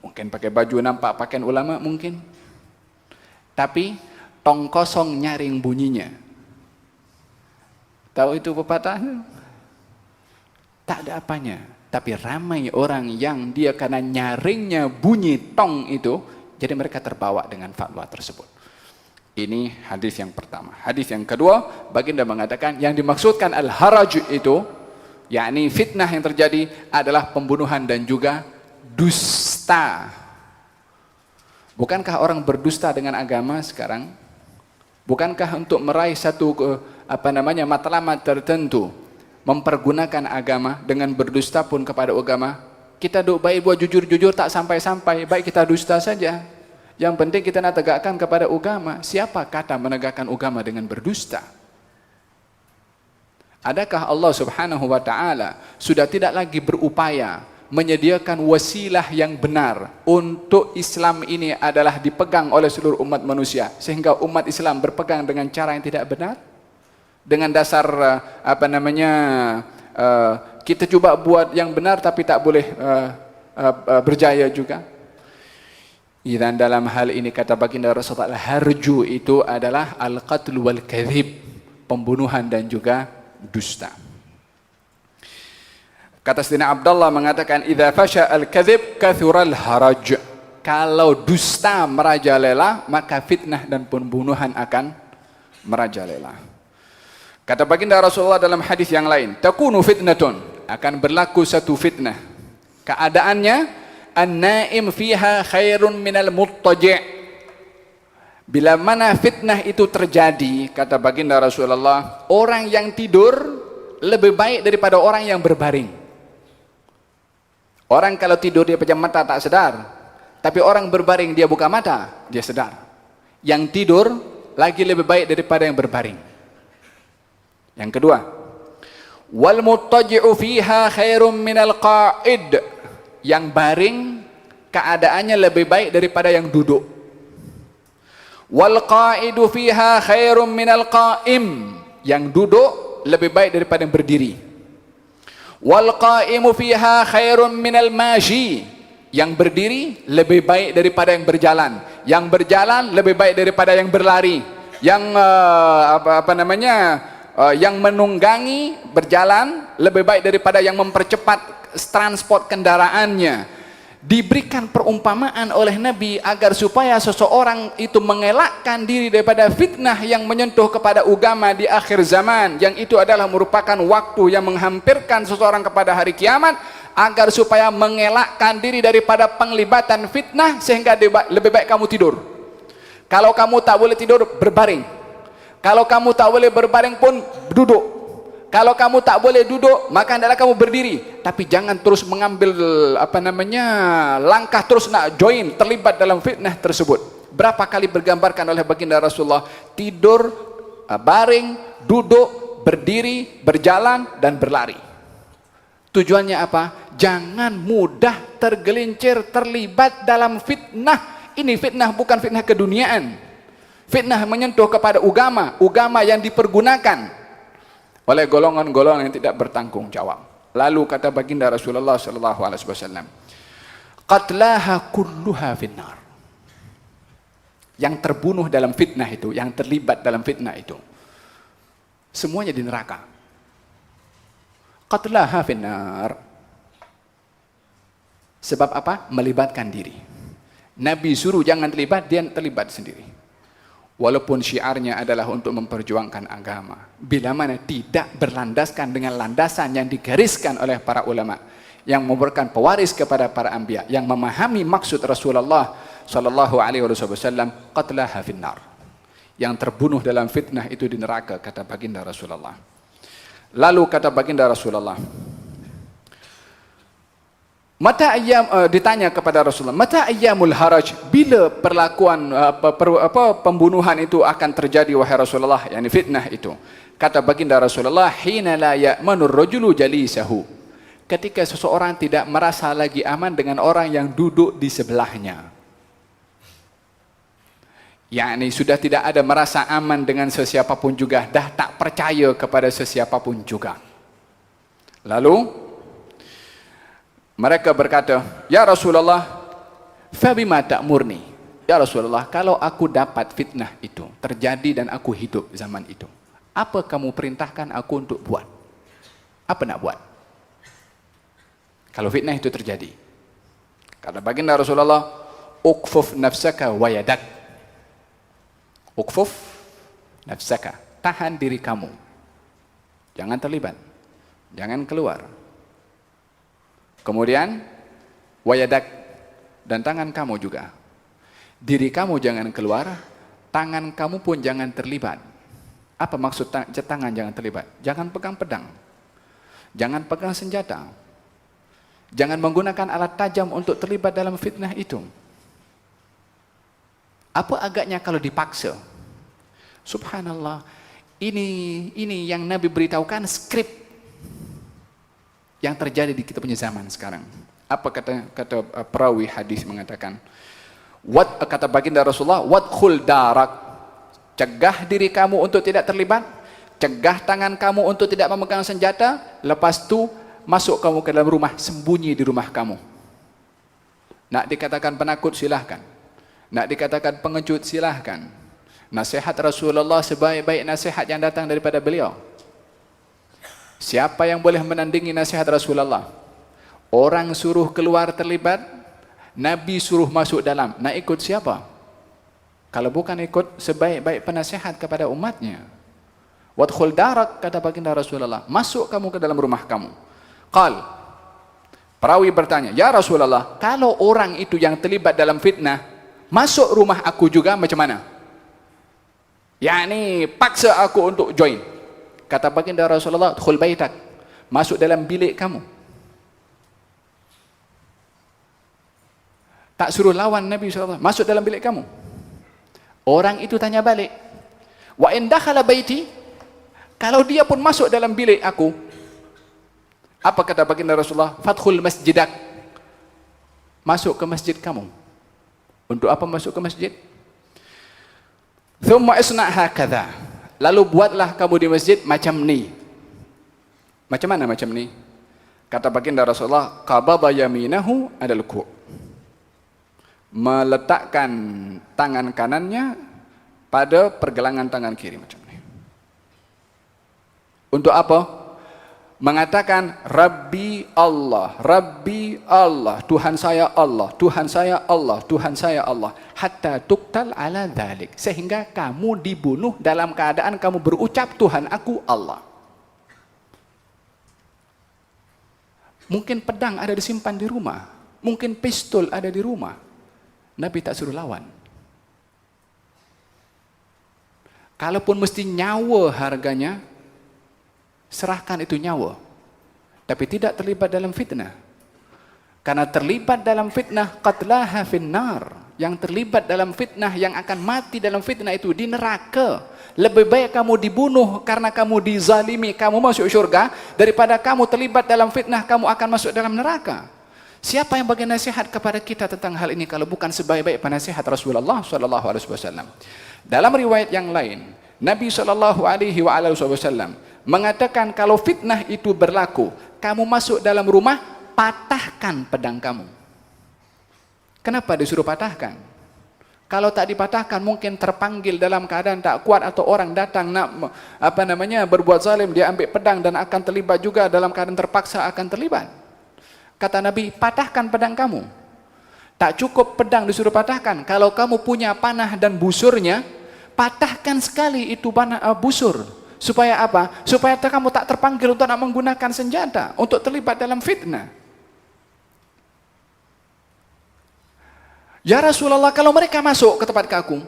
pakai baju nampak pakaian ulama mungkin. Tapi tong kosong nyaring bunyinya. Tahu itu pepatah? Tak ada apanya, tapi ramai orang yang dia karena nyaringnya bunyi tong itu, jadi mereka terbawa dengan fatwa tersebut. Ini hadis yang pertama. Hadis yang kedua, baginda mengatakan yang dimaksudkan al-haraj itu, yakni fitnah yang terjadi adalah pembunuhan dan juga dusta. Bukankah orang berdusta dengan agama sekarang? Bukankah untuk meraih satu matlamat tertentu, mempergunakan agama dengan berdusta pun kepada agama? Kita duk baik buat jujur-jujur tak sampai-sampai, baik kita dusta saja. Yang penting kita nak tegakkan kepada agama. Siapa kata menegakkan agama dengan berdusta? Adakah Allah Subhanahu wa taala sudah tidak lagi berupaya menyediakan wasilah yang benar untuk Islam ini adalah dipegang oleh seluruh umat manusia, sehingga umat Islam berpegang dengan cara yang tidak benar? Dengan dasar kita cuba buat yang benar tapi tak boleh berjaya juga. Dan dalam hal ini kata baginda Rasulullah, al-harju itu adalah al-qatl wal kadhib, pembunuhan dan juga dusta. Kata Sayyidina Abdullah mengatakan, idza fasha al-kadhib kathura al-haraj. Kalau dusta merajalela, maka fitnah dan pembunuhan akan merajalela. Kata baginda Rasulullah dalam hadis yang lain, takunu fitnatun, akan berlaku satu fitnah. Keadaannya, an-naim fiha khairun minal muttaji'. Bila mana fitnah itu terjadi, kata baginda Rasulullah, orang yang tidur lebih baik daripada orang yang berbaring. Orang kalau tidur dia pejam mata tak sedar, tapi orang berbaring dia buka mata, dia sedar. Yang tidur lagi lebih baik daripada yang berbaring. Yang kedua, wal muttaji'u fiha khairum minal qa'id. Yang baring keadaannya lebih baik daripada yang duduk. Wal qa'idu fiha khairum minal qa'im. Yang duduk lebih baik daripada yang berdiri. Wal qa'imu fiha khairun minal mashi. Yang berdiri lebih baik daripada yang berjalan. Yang berjalan lebih baik daripada yang berlari. Yang yang menunggangi berjalan lebih baik daripada yang mempercepat transport kendaraannya. Diberikan perumpamaan oleh Nabi agar supaya seseorang itu mengelakkan diri daripada fitnah yang menyentuh kepada agama di akhir zaman, yang itu adalah merupakan waktu yang menghampirkan seseorang kepada hari kiamat, agar supaya mengelakkan diri daripada penglibatan fitnah, sehingga lebih baik kamu tidur. Kalau kamu tak boleh tidur, berbaring. Kalau kamu tak boleh berbaring pun duduk. Kalau kamu tak boleh duduk, maka hendaklah kamu berdiri. Tapi jangan terus mengambil langkah terus nak join, terlibat dalam fitnah tersebut. Berapa kali bergambarkan oleh baginda Rasulullah, tidur, baring, duduk, berdiri, berjalan dan berlari. Tujuannya apa? Jangan mudah tergelincir, terlibat dalam fitnah. Ini fitnah bukan fitnah keduniaan. Fitnah menyentuh kepada agama yang dipergunakan oleh golongan-golongan yang tidak bertanggung jawab. Lalu kata baginda Rasulullah sallallahu alaihi wasallam, qatlaha kulluha finnar. Yang terbunuh dalam fitnah itu, yang terlibat dalam fitnah itu, semuanya di neraka. Qatlaha finnar. Sebab apa? Melibatkan diri. Nabi suruh jangan terlibat, dia terlibat sendiri. Walaupun syiarnya adalah untuk memperjuangkan agama, bila mana tidak berlandaskan dengan landasan yang digariskan oleh para ulama, yang memberikan pewaris kepada para anbiya, yang memahami maksud Rasulullah sallallahu alaihi wasallam, qatlaha finnar. Yang terbunuh dalam fitnah itu di neraka, kata baginda Rasulullah. Lalu kata baginda Rasulullah, mata ayyam, ditanya kepada Rasulullah, mata ayyamul haraj, bila perlakuan pembunuhan itu akan terjadi wahai Rasulullah, yakni fitnah itu. Kata baginda Rasulullah, hina la ya'manur rajulu jalisahu, ketika seseorang tidak merasa lagi aman dengan orang yang duduk di sebelahnya. Yakni sudah tidak ada merasa aman dengan sesiapapun juga, dah tak percaya kepada sesiapapun juga. Lalu mereka berkata, ya Rasulullah, fabima ta'murni? Ya Rasulullah, kalau aku dapat fitnah itu terjadi dan aku hidup zaman itu, apa kamu perintahkan aku untuk buat? Apa nak buat kalau fitnah itu terjadi? Kata baginda Rasulullah, ukfuf nafsaka wa yadak. Ukfuf nafsaka, tahan diri kamu, jangan terlibat, jangan keluar. Kemudian wayadak, dan tangan kamu juga. Diri kamu jangan keluar, tangan kamu pun jangan terlibat. Apa maksud tangan jangan terlibat? Jangan pegang pedang, jangan pegang senjata, jangan menggunakan alat tajam untuk terlibat dalam fitnah itu. Apa agaknya kalau dipaksa? Subhanallah, ini yang Nabi beritahukan skrip yang terjadi di kita punya zaman sekarang. Apa kata perawi hadis mengatakan, kata baginda Rasulullah, wadkhul darak, cegah diri kamu untuk tidak terlibat, cegah tangan kamu untuk tidak memegang senjata, lepas tu masuk kamu ke dalam rumah, sembunyi di rumah kamu. Nak dikatakan penakut silahkan, nak dikatakan pengecut silahkan. Nasihat Rasulullah sebaik-baik nasihat yang datang daripada beliau. Siapa yang boleh menandingi nasihat Rasulullah? Orang suruh keluar terlibat, Nabi suruh masuk dalam. Nak ikut siapa? Kalau bukan ikut sebaik-baik penasihat kepada umatnya. Wadkhul darak, kata baginda Rasulullah, masuk kamu ke dalam rumah kamu. Qal, perawi bertanya, ya Rasulullah, kalau orang itu yang terlibat dalam fitnah masuk rumah aku juga, macam mana? Yakni paksa aku untuk join. Kata baginda Rasulullah, khul baitak, masuk dalam bilik kamu. Tak suruh lawan Nabi SAW, masuk dalam bilik kamu. Orang itu tanya balik, wa in dakhala baiti, kalau dia pun masuk dalam bilik aku, apa kata baginda Rasulullah? Fathul masjidak, masuk ke masjid kamu. Untuk apa masuk ke masjid? Thumma isna' hakadha. Lalu buatlah kamu di masjid macam ni. Macam mana macam ni? Kata baginda Rasulullah, qabada yaminahu adal ku'. Meletakkan tangan kanannya pada pergelangan tangan kiri macam ni. Untuk apa? Mengatakan Rabbi Allah, Rabbi Allah, Tuhan saya Allah, Tuhan saya Allah, Tuhan saya Allah, hatta tuktal ala dhalik, sehingga kamu dibunuh dalam keadaan kamu berucap Tuhan aku Allah. Mungkin pedang ada disimpan di rumah, mungkin pistol ada di rumah, Nabi tak suruh lawan. Kalaupun mesti nyawa harganya, serahkan itu nyawa, tapi tidak terlibat dalam fitnah. Karena terlibat dalam fitnah qatlaha finnar, yang terlibat dalam fitnah, yang akan mati dalam fitnah itu di neraka. Lebih baik kamu dibunuh karena kamu dizalimi, kamu masuk syurga, daripada kamu terlibat dalam fitnah, kamu akan masuk dalam neraka. Siapa yang bagi nasihat kepada kita tentang hal ini kalau bukan sebaik-baik penasihat Rasulullah SAW? Dalam riwayat yang lain, Nabi SAW mengatakan kalau fitnah itu berlaku, kamu masuk dalam rumah, patahkan pedang kamu. Kenapa disuruh patahkan? Kalau tak dipatahkan mungkin terpanggil dalam keadaan tak kuat, atau orang datang nak berbuat zalim, dia ambil pedang dan akan terlibat juga dalam keadaan terpaksa akan terlibat. Kata Nabi, patahkan pedang kamu. Tak cukup pedang disuruh patahkan, kalau kamu punya panah dan busurnya, patahkan sekali itu panah busur. Supaya apa? Supaya kamu tak terpanggil untuk nak menggunakan senjata untuk terlibat dalam fitnah. Ya Rasulullah, kalau mereka masuk ke tempat aku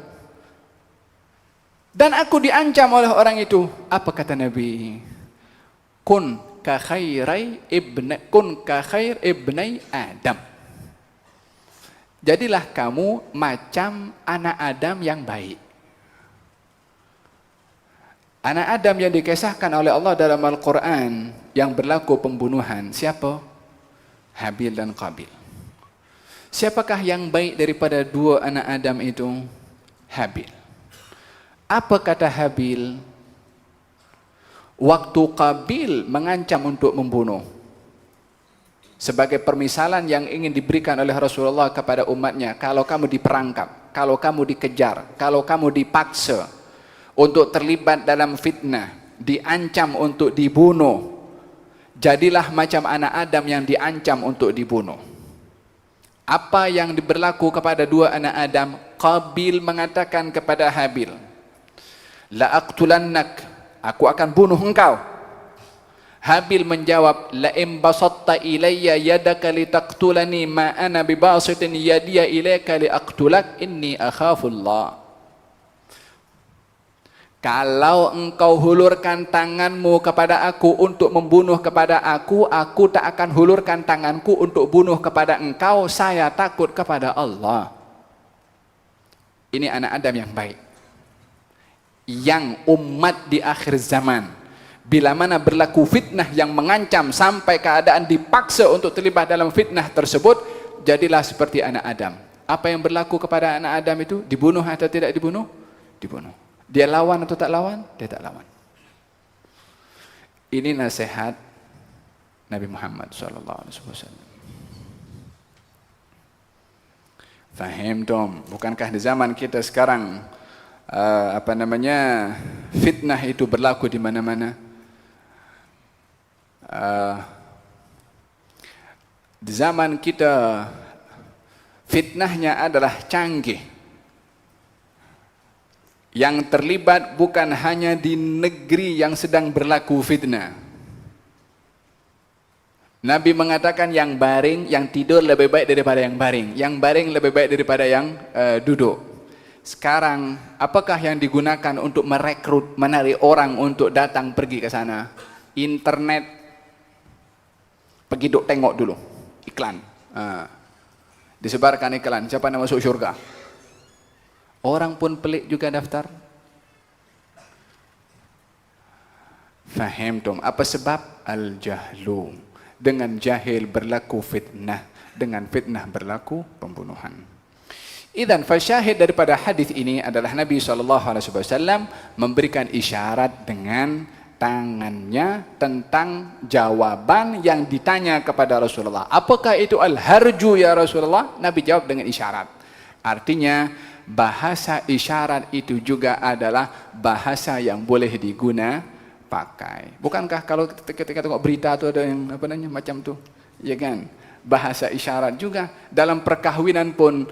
dan aku diancam oleh orang itu, apa kata Nabi? Kun ka khair ibnai Adam. Jadilah kamu macam anak Adam yang baik. Anak Adam yang dikisahkan oleh Allah dalam Al-Quran yang berlaku pembunuhan, siapa? Habil dan Qabil. Siapakah yang baik daripada dua anak Adam itu? Habil. Apa kata Habil? Waktu Qabil mengancam untuk membunuh, sebagai permisalan yang ingin diberikan oleh Rasulullah kepada umatnya, kalau kamu diperangkap, kalau kamu dikejar, kalau kamu dipaksa untuk terlibat dalam fitnah, diancam untuk dibunuh, jadilah macam anak Adam yang diancam untuk dibunuh. Apa yang berlaku kepada dua anak Adam? Qabil mengatakan kepada Habil, la aqtulannak, aku akan bunuh engkau. Habil menjawab, la in basatta ilayya yadaka litaqtulani ma ana bibasitin yadiya ilayka liaqtulak inni akhafullah. Kalau engkau hulurkan tanganmu kepada aku untuk membunuh kepada aku tak akan hulurkan tanganku untuk bunuh kepada engkau, saya takut kepada Allah. Ini anak Adam yang baik, yang umat di akhir zaman, bila mana berlaku fitnah yang mengancam sampai keadaan dipaksa untuk terlibat dalam fitnah tersebut, jadilah seperti anak Adam. Apa yang berlaku kepada anak Adam itu? Dibunuh atau tidak dibunuh? Dibunuh. Dia lawan atau tak lawan? Dia tak lawan. Ini nasihat Nabi Muhammad SAW. Faham tom? Bukankah di zaman kita sekarang fitnah itu berlaku di mana-mana? Di zaman kita fitnahnya adalah canggih. Yang terlibat bukan hanya di negeri yang sedang berlaku fitnah. Nabi mengatakan yang baring, yang tidur lebih baik daripada yang baring. Yang baring lebih baik daripada yang duduk. Sekarang, apakah yang digunakan untuk merekrut, menarik orang untuk datang pergi ke sana? Internet. Pergi duk tengok dulu. Iklan. Disebarkan iklan. Siapa nak masuk syurga? Orang pun pelik juga daftar. Faham tom? Apa sebab? Al-jahlu. Dengan jahil berlaku fitnah, dengan fitnah berlaku pembunuhan. Idzan fasyahid daripada hadis ini adalah Nabi SAW memberikan isyarat dengan tangannya tentang jawaban yang ditanya kepada Rasulullah. Apakah itu al-harju ya Rasulullah? Nabi jawab dengan isyarat. Artinya bahasa isyarat itu juga adalah bahasa yang boleh digunakan pakai. Bukankah kalau ketika tengok berita tu ada yang apa namanya macam tu, ya kan? Bahasa isyarat juga dalam perkahwinan pun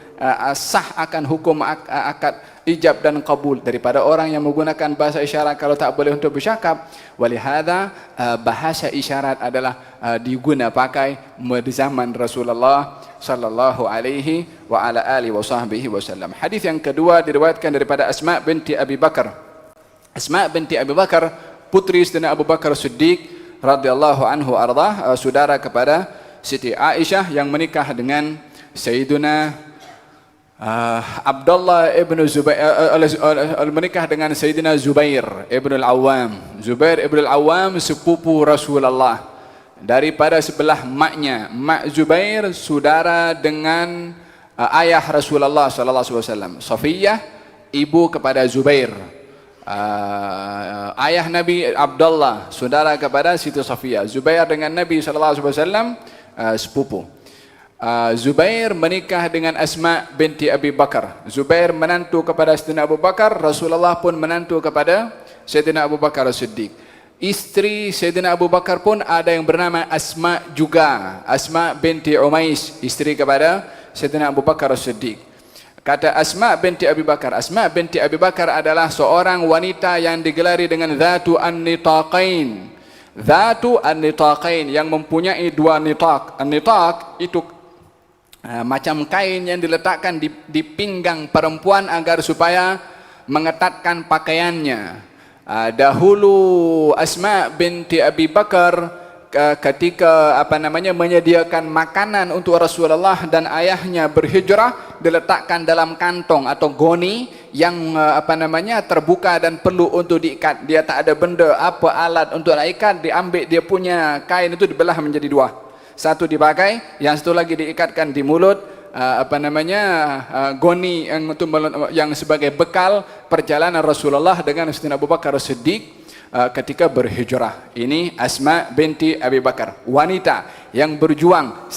sah akan hukum akad ijab dan qabul daripada orang yang menggunakan bahasa isyarat kalau tak boleh untuk bercakap. Walihada bahasa isyarat adalah diguna pakai di zaman Rasulullah sallallahu alaihi wa ala alihi wasallam. Hadis yang kedua diriwayatkan daripada Asma binti Abi Bakar. Asma binti Abi Bakar, putri Sayyidina Abu Bakar Siddiq radhiyallahu anhu ardah, saudara kepada Siti Aisyah yang menikah dengan Sayyidina Abdullah ibn Zubair, menikah dengan Sayyidina Zubair ibn al-Awwam. Zubair ibn al-Awwam sepupu Rasulullah daripada sebelah maknya. Mak Zubair saudara dengan ayah Rasulullah sallallahu alaihi wasallam. Safiyah ibu kepada Zubair. Ayah Nabi Abdullah saudara kepada Siti Safiyah. Zubair dengan Nabi sallallahu alaihi wasallam sepupu. Zubair menikah dengan Asma binti Abi Bakar. Zubair menantu kepada Sayyidina Abu Bakar, Rasulullah pun menantu kepada Sayyidina Abu Bakar As-Siddiq. Isteri Sayyidina Abu Bakar pun ada yang bernama Asma juga, Asma binti Umais, isteri kepada Sayyidina Abu Bakar As-Siddiq. Kata Asma binti Abi Bakar, Asma binti Abi Bakar adalah seorang wanita yang digelari dengan Dhatu an-Nitaqain. Dhatu an-Nitaqain, yang mempunyai dua nitaq. An-Nitaq itu macam kain yang diletakkan di pinggang perempuan agar supaya mengetatkan pakaiannya. Dahulu Asma binti Abi Bakar ketika menyediakan makanan untuk Rasulullah dan ayahnya berhijrah, diletakkan dalam kantong atau goni yang terbuka dan perlu untuk diikat. Dia tak ada benda alat untuk ikat, diambil dia punya kain itu dibelah menjadi dua. Satu dipakai, yang satu lagi diikatkan di mulut, goni yang sebagai bekal perjalanan Rasulullah dengan Sayyidina Abu Bakar As-Siddiq ketika berhijrah. Ini Asma binti Abi Bakar, wanita yang berjuang,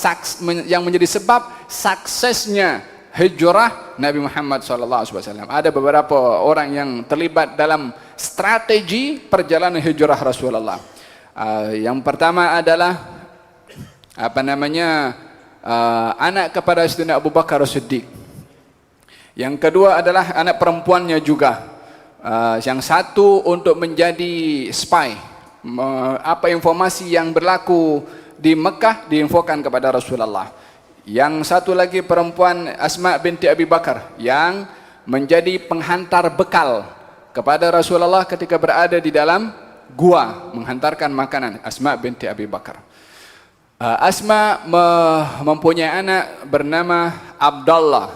yang menjadi sebab suksesnya hijrah Nabi Muhammad SAW. Ada beberapa orang yang terlibat dalam strategi perjalanan hijrah Rasulullah. Yang pertama adalah anak kepada Sayyidina Abu Bakar As-Siddiq. Yang kedua adalah anak perempuannya juga. Yang satu untuk menjadi spy, apa informasi yang berlaku di Mekah diinfokan kepada Rasulullah. Yang satu lagi perempuan Asma binti Abi Bakar yang menjadi penghantar bekal kepada Rasulullah ketika berada di dalam gua menghantarkan makanan. Asma binti Abi Bakar. Asma mempunyai anak bernama Abdullah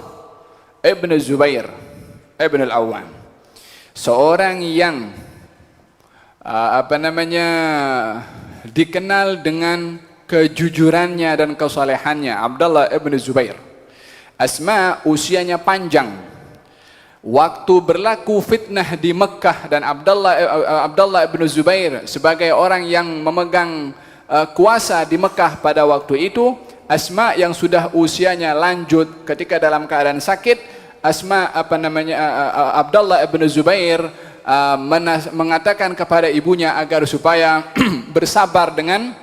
ibn Zubair ibn al-Awwam. Seorang yang dikenal dengan kejujurannya dan kesalehannya, Abdullah ibn Zubair. Asma usianya panjang. Waktu berlaku fitnah di Mekah dan Abdullah ibn Zubair sebagai orang yang memegang kuasa di Mekah pada waktu itu, Asma yang sudah usianya lanjut ketika dalam keadaan sakit, Abdullah ibn Zubair mengatakan kepada ibunya agar supaya bersabar dengan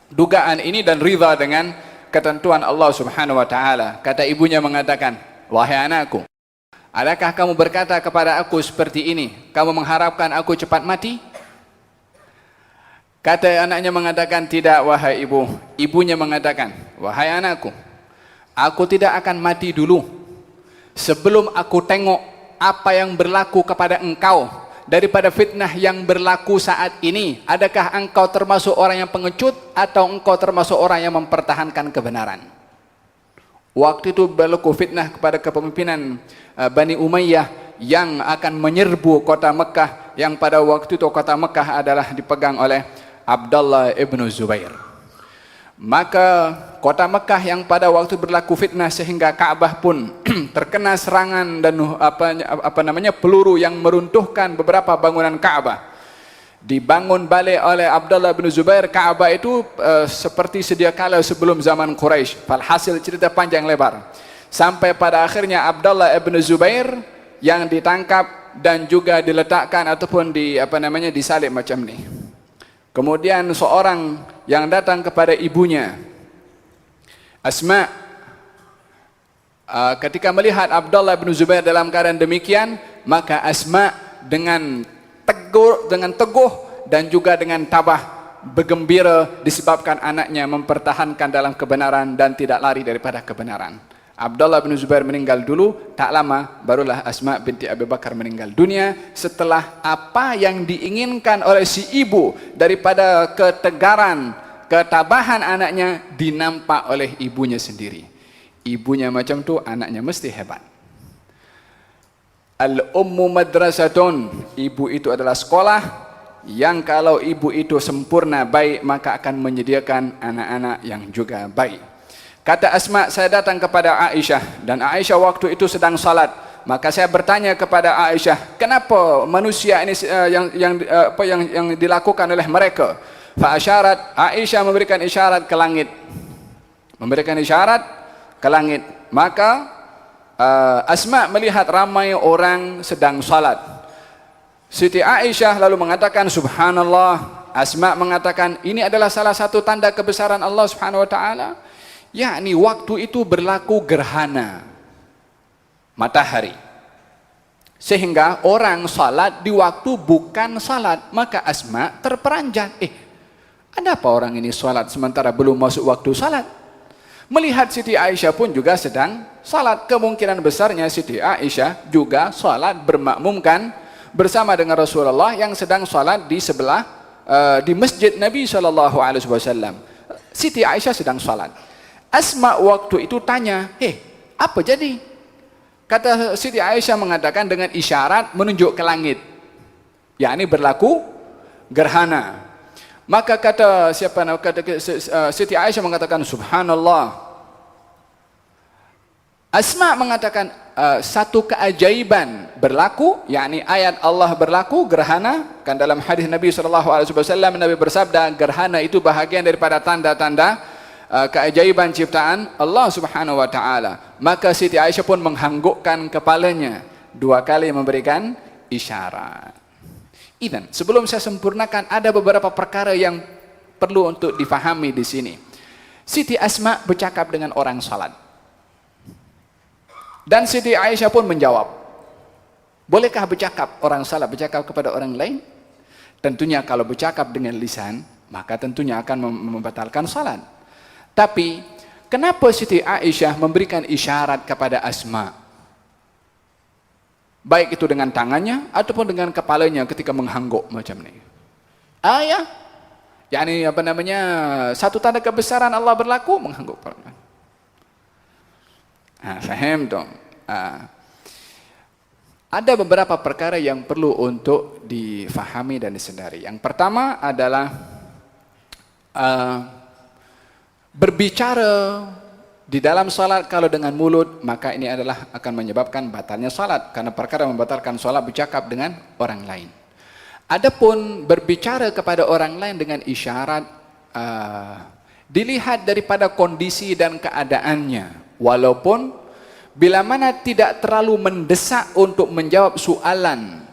dugaan ini dan ridha dengan ketentuan Allah Subhanahu wa taala. Kata ibunya mengatakan, "Wahai anakku, adakah kamu berkata kepada aku seperti ini? Kamu mengharapkan aku cepat mati?" Kata anaknya mengatakan, "Tidak wahai ibu." Ibunya mengatakan, "Wahai anakku, aku tidak akan mati dulu sebelum aku tengok apa yang berlaku kepada engkau daripada fitnah yang berlaku saat ini. Adakah engkau termasuk orang yang pengecut atau engkau termasuk orang yang mempertahankan kebenaran?" Waktu itu berlaku fitnah kepada kepemimpinan Bani Umayyah yang akan menyerbu kota Mekah, yang pada waktu itu kota Mekah adalah dipegang oleh Abdullah ibn Zubair. Maka kota Mekah yang pada waktu berlaku fitnah sehingga Ka'bah pun terkena serangan dan peluru yang meruntuhkan beberapa bangunan Ka'bah. Dibangun balik oleh Abdullah bin Zubair Ka'bah itu seperti sedia kala sebelum zaman Quraisy. Falhasil cerita panjang lebar. Sampai pada akhirnya Abdullah bin Zubair yang ditangkap dan juga diletakkan ataupun disalib macam ni. Kemudian seorang yang datang kepada ibunya Asma, ketika melihat Abdullah bin Zubair dalam keadaan demikian, maka Asma dengan teguh dan juga dengan tabah bergembira disebabkan anaknya mempertahankan dalam kebenaran dan tidak lari daripada kebenaran. Abdullah bin Zubair meninggal dulu, tak lama barulah Asma binti Abi Bakar meninggal dunia setelah apa yang diinginkan oleh si ibu daripada ketegaran, ketabahan anaknya dinampak oleh ibunya sendiri. Ibunya macam tu, anaknya mesti hebat. Al-ummu madrasatun, ibu itu adalah sekolah yang kalau ibu itu sempurna baik maka akan menyediakan anak-anak yang juga baik. Kata Asma, saya datang kepada Aisyah dan Aisyah waktu itu sedang salat. Maka saya bertanya kepada Aisyah, kenapa manusia ini yang dilakukan oleh mereka? Fa asyarat, Aisyah memberikan isyarat ke langit. Memberikan isyarat ke langit. Maka Asma melihat ramai orang sedang salat. Siti Aisyah lalu mengatakan subhanallah. Asma mengatakan ini adalah salah satu tanda kebesaran Allah Subhanahu wa taala. Yakni waktu itu berlaku gerhana matahari. Sehingga orang salat di waktu bukan salat, maka Asma terperanjat. Ada apa orang ini salat sementara belum masuk waktu salat? Melihat Siti Aisyah pun juga sedang salat, kemungkinan besarnya Siti Aisyah juga salat bermakmumkan bersama dengan Rasulullah yang sedang salat di sebelah di masjid Nabi SAW. Siti Aisyah sedang salat. Asma waktu itu tanya, apa jadi? Kata Siti Aisyah mengatakan dengan isyarat menunjuk ke langit. Yakni berlaku gerhana. Maka kata Siti Aisyah mengatakan subhanallah. Asma mengatakan satu keajaiban berlaku, yakni ayat Allah berlaku gerhana. Kan dalam hadis Nabi SAW Nabi bersabda gerhana itu bahagian daripada tanda-tanda keajaiban ciptaan Allah Subhanahu wa taala. Maka Siti Aisyah pun menganggukkan kepalanya, dua kali memberikan isyarat. Idan, sebelum saya sempurnakan ada beberapa perkara yang perlu untuk difahami di sini. Siti Asma bercakap dengan orang salat. Dan Siti Aisyah pun menjawab. Bolehkah bercakap orang salat bercakap kepada orang lain? Tentunya kalau bercakap dengan lisan, maka tentunya akan membatalkan salat. Tapi kenapa Siti Aisyah memberikan isyarat kepada Asma? Baik itu dengan tangannya ataupun dengan kepalanya ketika mengangguk macam ni. Ya. yakni satu tanda kebesaran Allah berlaku mengangguk. Faham dong? Ada beberapa perkara yang perlu untuk difahami dan disedari. Yang pertama adalah berbicara di dalam salat kalau dengan mulut, maka ini adalah akan menyebabkan batalnya salat, karena perkara membatalkan salat bercakap dengan orang lain. Adapun berbicara kepada orang lain dengan isyarat, dilihat daripada kondisi dan keadaannya. Walaupun bila mana tidak terlalu mendesak untuk menjawab soalan,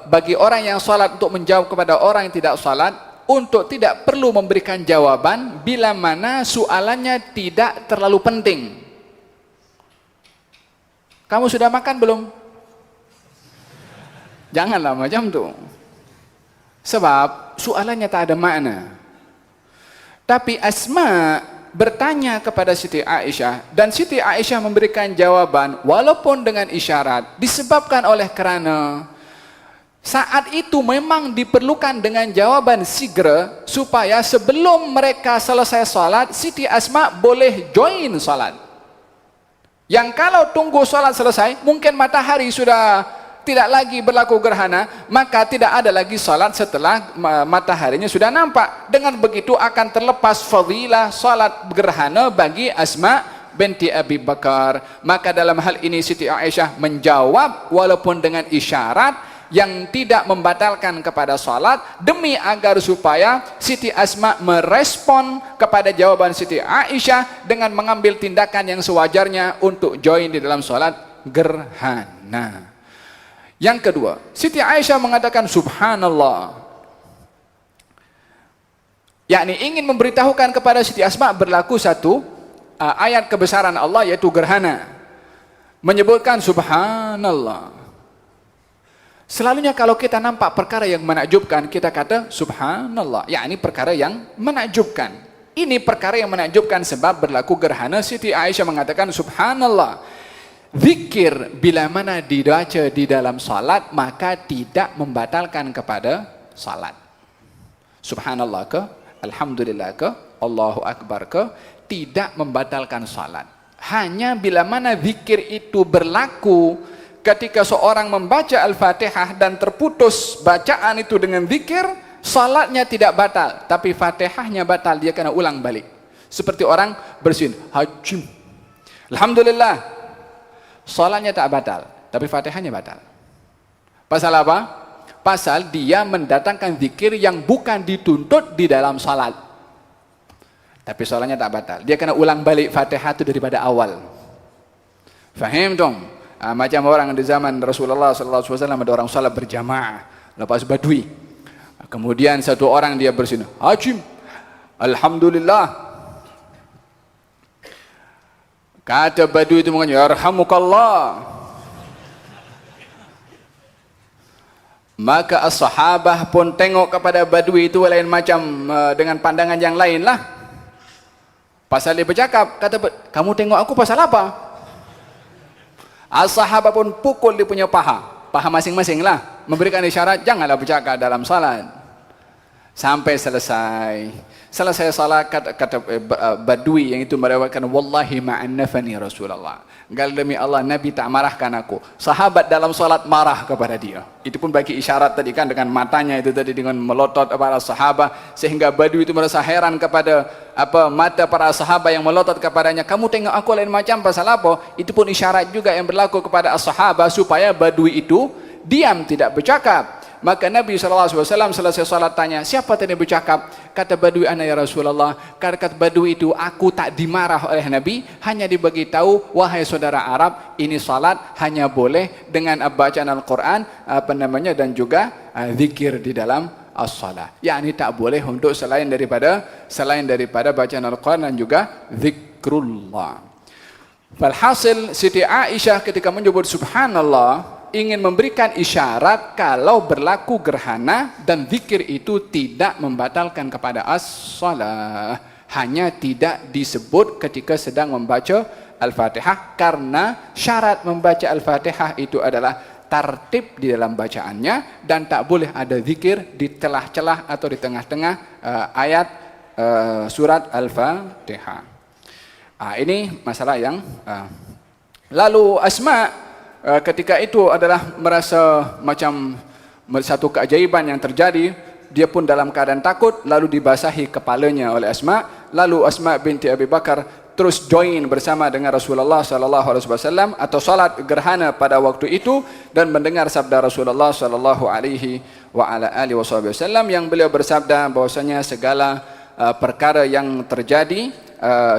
bagi orang yang salat untuk menjawab kepada orang yang tidak salat, untuk tidak perlu memberikan jawaban bila mana soalannya tidak terlalu penting. Kamu sudah makan belum? Janganlah macam tu. Sebab soalannya tak ada makna. Tapi Asma bertanya kepada Siti Aisyah dan Siti Aisyah memberikan jawaban walaupun dengan isyarat, disebabkan oleh kerana saat itu memang diperlukan dengan jawaban segera supaya sebelum mereka selesai salat, Siti Asma boleh join salat. Yang kalau tunggu salat selesai, mungkin matahari sudah tidak lagi berlaku gerhana, maka tidak ada lagi salat setelah mataharinya sudah nampak. Dengan begitu akan terlepas fadilah salat gerhana bagi Asma binti Abi Bakar. Maka dalam hal ini Siti Aisyah menjawab walaupun dengan isyarat yang tidak membatalkan kepada salat, demi agar supaya Siti Asma merespon kepada jawaban Siti Aisyah dengan mengambil tindakan yang sewajarnya untuk join di dalam salat gerhana. Yang kedua, Siti Aisyah mengatakan subhanallah, yakni ingin memberitahukan kepada Siti Asma berlaku satu ayat kebesaran Allah yaitu gerhana, menyebutkan subhanallah. Selalunya kalau kita nampak perkara yang menakjubkan, kita kata subhanallah, yakni perkara yang menakjubkan. Ini perkara yang menakjubkan sebab berlaku gerhana. Siti Aisyah mengatakan subhanallah, zikir bila mana dibaca di dalam salat maka tidak membatalkan kepada salat. Subhanallah ke, alhamdulillah ke, Allahu akbar ke, tidak membatalkan salat. Hanya bila mana zikir itu berlaku ketika seorang membaca Al-Fatihah dan terputus bacaan itu dengan zikir, salatnya tidak batal, tapi Fatihahnya batal, dia kena ulang balik. Seperti orang bersin, hajim, alhamdulillah, salatnya tak batal, tapi Fatihahnya batal. Pasal apa? Pasal dia mendatangkan zikir yang bukan dituntut di dalam salat, tapi salatnya tak batal, dia kena ulang balik Fatihah itu daripada awal. Faham dong? Macam orang di zaman Rasulullah SAW ada orang salat berjamaah lepas badui, kemudian satu orang dia bersin, hajim, alhamdulillah, kata badui itu mengatakan yarhamukallah. Maka as-sahabah pun tengok kepada badui itu lain macam dengan pandangan yang lain lah. Pasal dia bercakap, kata, kamu tengok aku pasal apa? As-sahabah pun pukul dia punya paha masing-masing lah, memberikan isyarat janganlah bercakap dalam salat. Sampai selesai salat, kata badui yang itu meriwayatkan, wallahi ma'annafani Rasulullah, gal demi Allah Nabi tak marahkan aku. Sahabat dalam salat marah kepada dia. Itu pun bagi isyarat tadi kan, dengan matanya itu tadi, dengan melotot para sahabat, sehingga badui itu merasa heran kepada mata para sahabat yang melotot kepadanya. Kamu tengok aku lain macam pasal apa? Itu pun isyarat juga yang berlaku kepada as-sahabat supaya badui itu diam, tidak bercakap. Maka Nabi SAW selesai salat tanya, siapa tadi bercakap? Kata badui, ana ya Rasulullah. Kata badui itu, aku tak dimarah oleh Nabi, hanya dibagi tahu, wahai saudara Arab, ini salat hanya boleh dengan bacaan Al-Quran dan juga zikir di dalam as-salah. Yakni tak boleh untuk selain daripada bacaan Al-Quran dan juga zikrullah. Walhasil Siti Aisyah ketika menyebut subhanallah ingin memberikan isyarat kalau berlaku gerhana dan zikir itu tidak membatalkan kepada as-salah, hanya tidak disebut ketika sedang membaca Al-Fatihah, karena syarat membaca Al-Fatihah itu adalah tartib di dalam bacaannya dan tak boleh ada zikir di celah-celah atau di tengah-tengah ayat surat Al-Fatihah. Ini masalah yang lalu Asma ketika itu adalah merasa macam satu keajaiban yang terjadi. Dia pun dalam keadaan takut, lalu dibasahi kepalanya oleh Asma. Lalu Asma binti Abi Bakar terus join bersama dengan Rasulullah SAW atau salat gerhana pada waktu itu, dan mendengar sabda Rasulullah SAW yang beliau bersabda bahwasanya segala perkara yang terjadi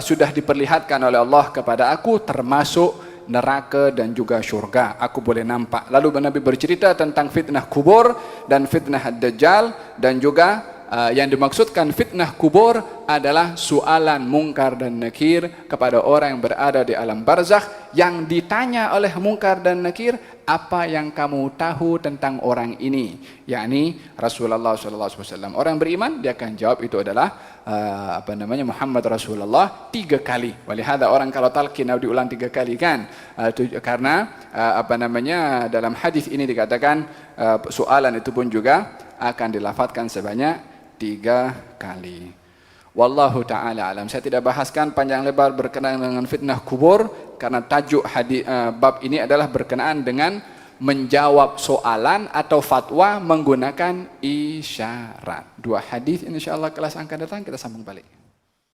sudah diperlihatkan oleh Allah kepada aku, termasuk neraka dan juga syurga, aku boleh nampak. Lalu Nabi bercerita tentang fitnah kubur dan fitnah Dajjal, dan juga yang dimaksudkan fitnah kubur adalah soalan mungkar dan nakir kepada orang yang berada di alam barzakh, yang ditanya oleh mungkar dan nakir, apa yang kamu tahu tentang orang ini, yakni Rasulullah SAW. Orang beriman dia akan jawab itu adalah Muhammad Rasulullah 3 kali. Walihada orang kalau talqin diulang 3 kali kan, karena dalam hadis ini dikatakan soalan itu pun juga akan dilafadzkan sebanyak 3 kali. Wallahu ta'ala alam. Saya tidak bahaskan panjang lebar berkenaan dengan fitnah kubur, karena tajuk bab ini adalah berkenaan dengan menjawab soalan atau fatwa menggunakan isyarat. Dua hadis insyaallah kelas akan datang kita sambung balik.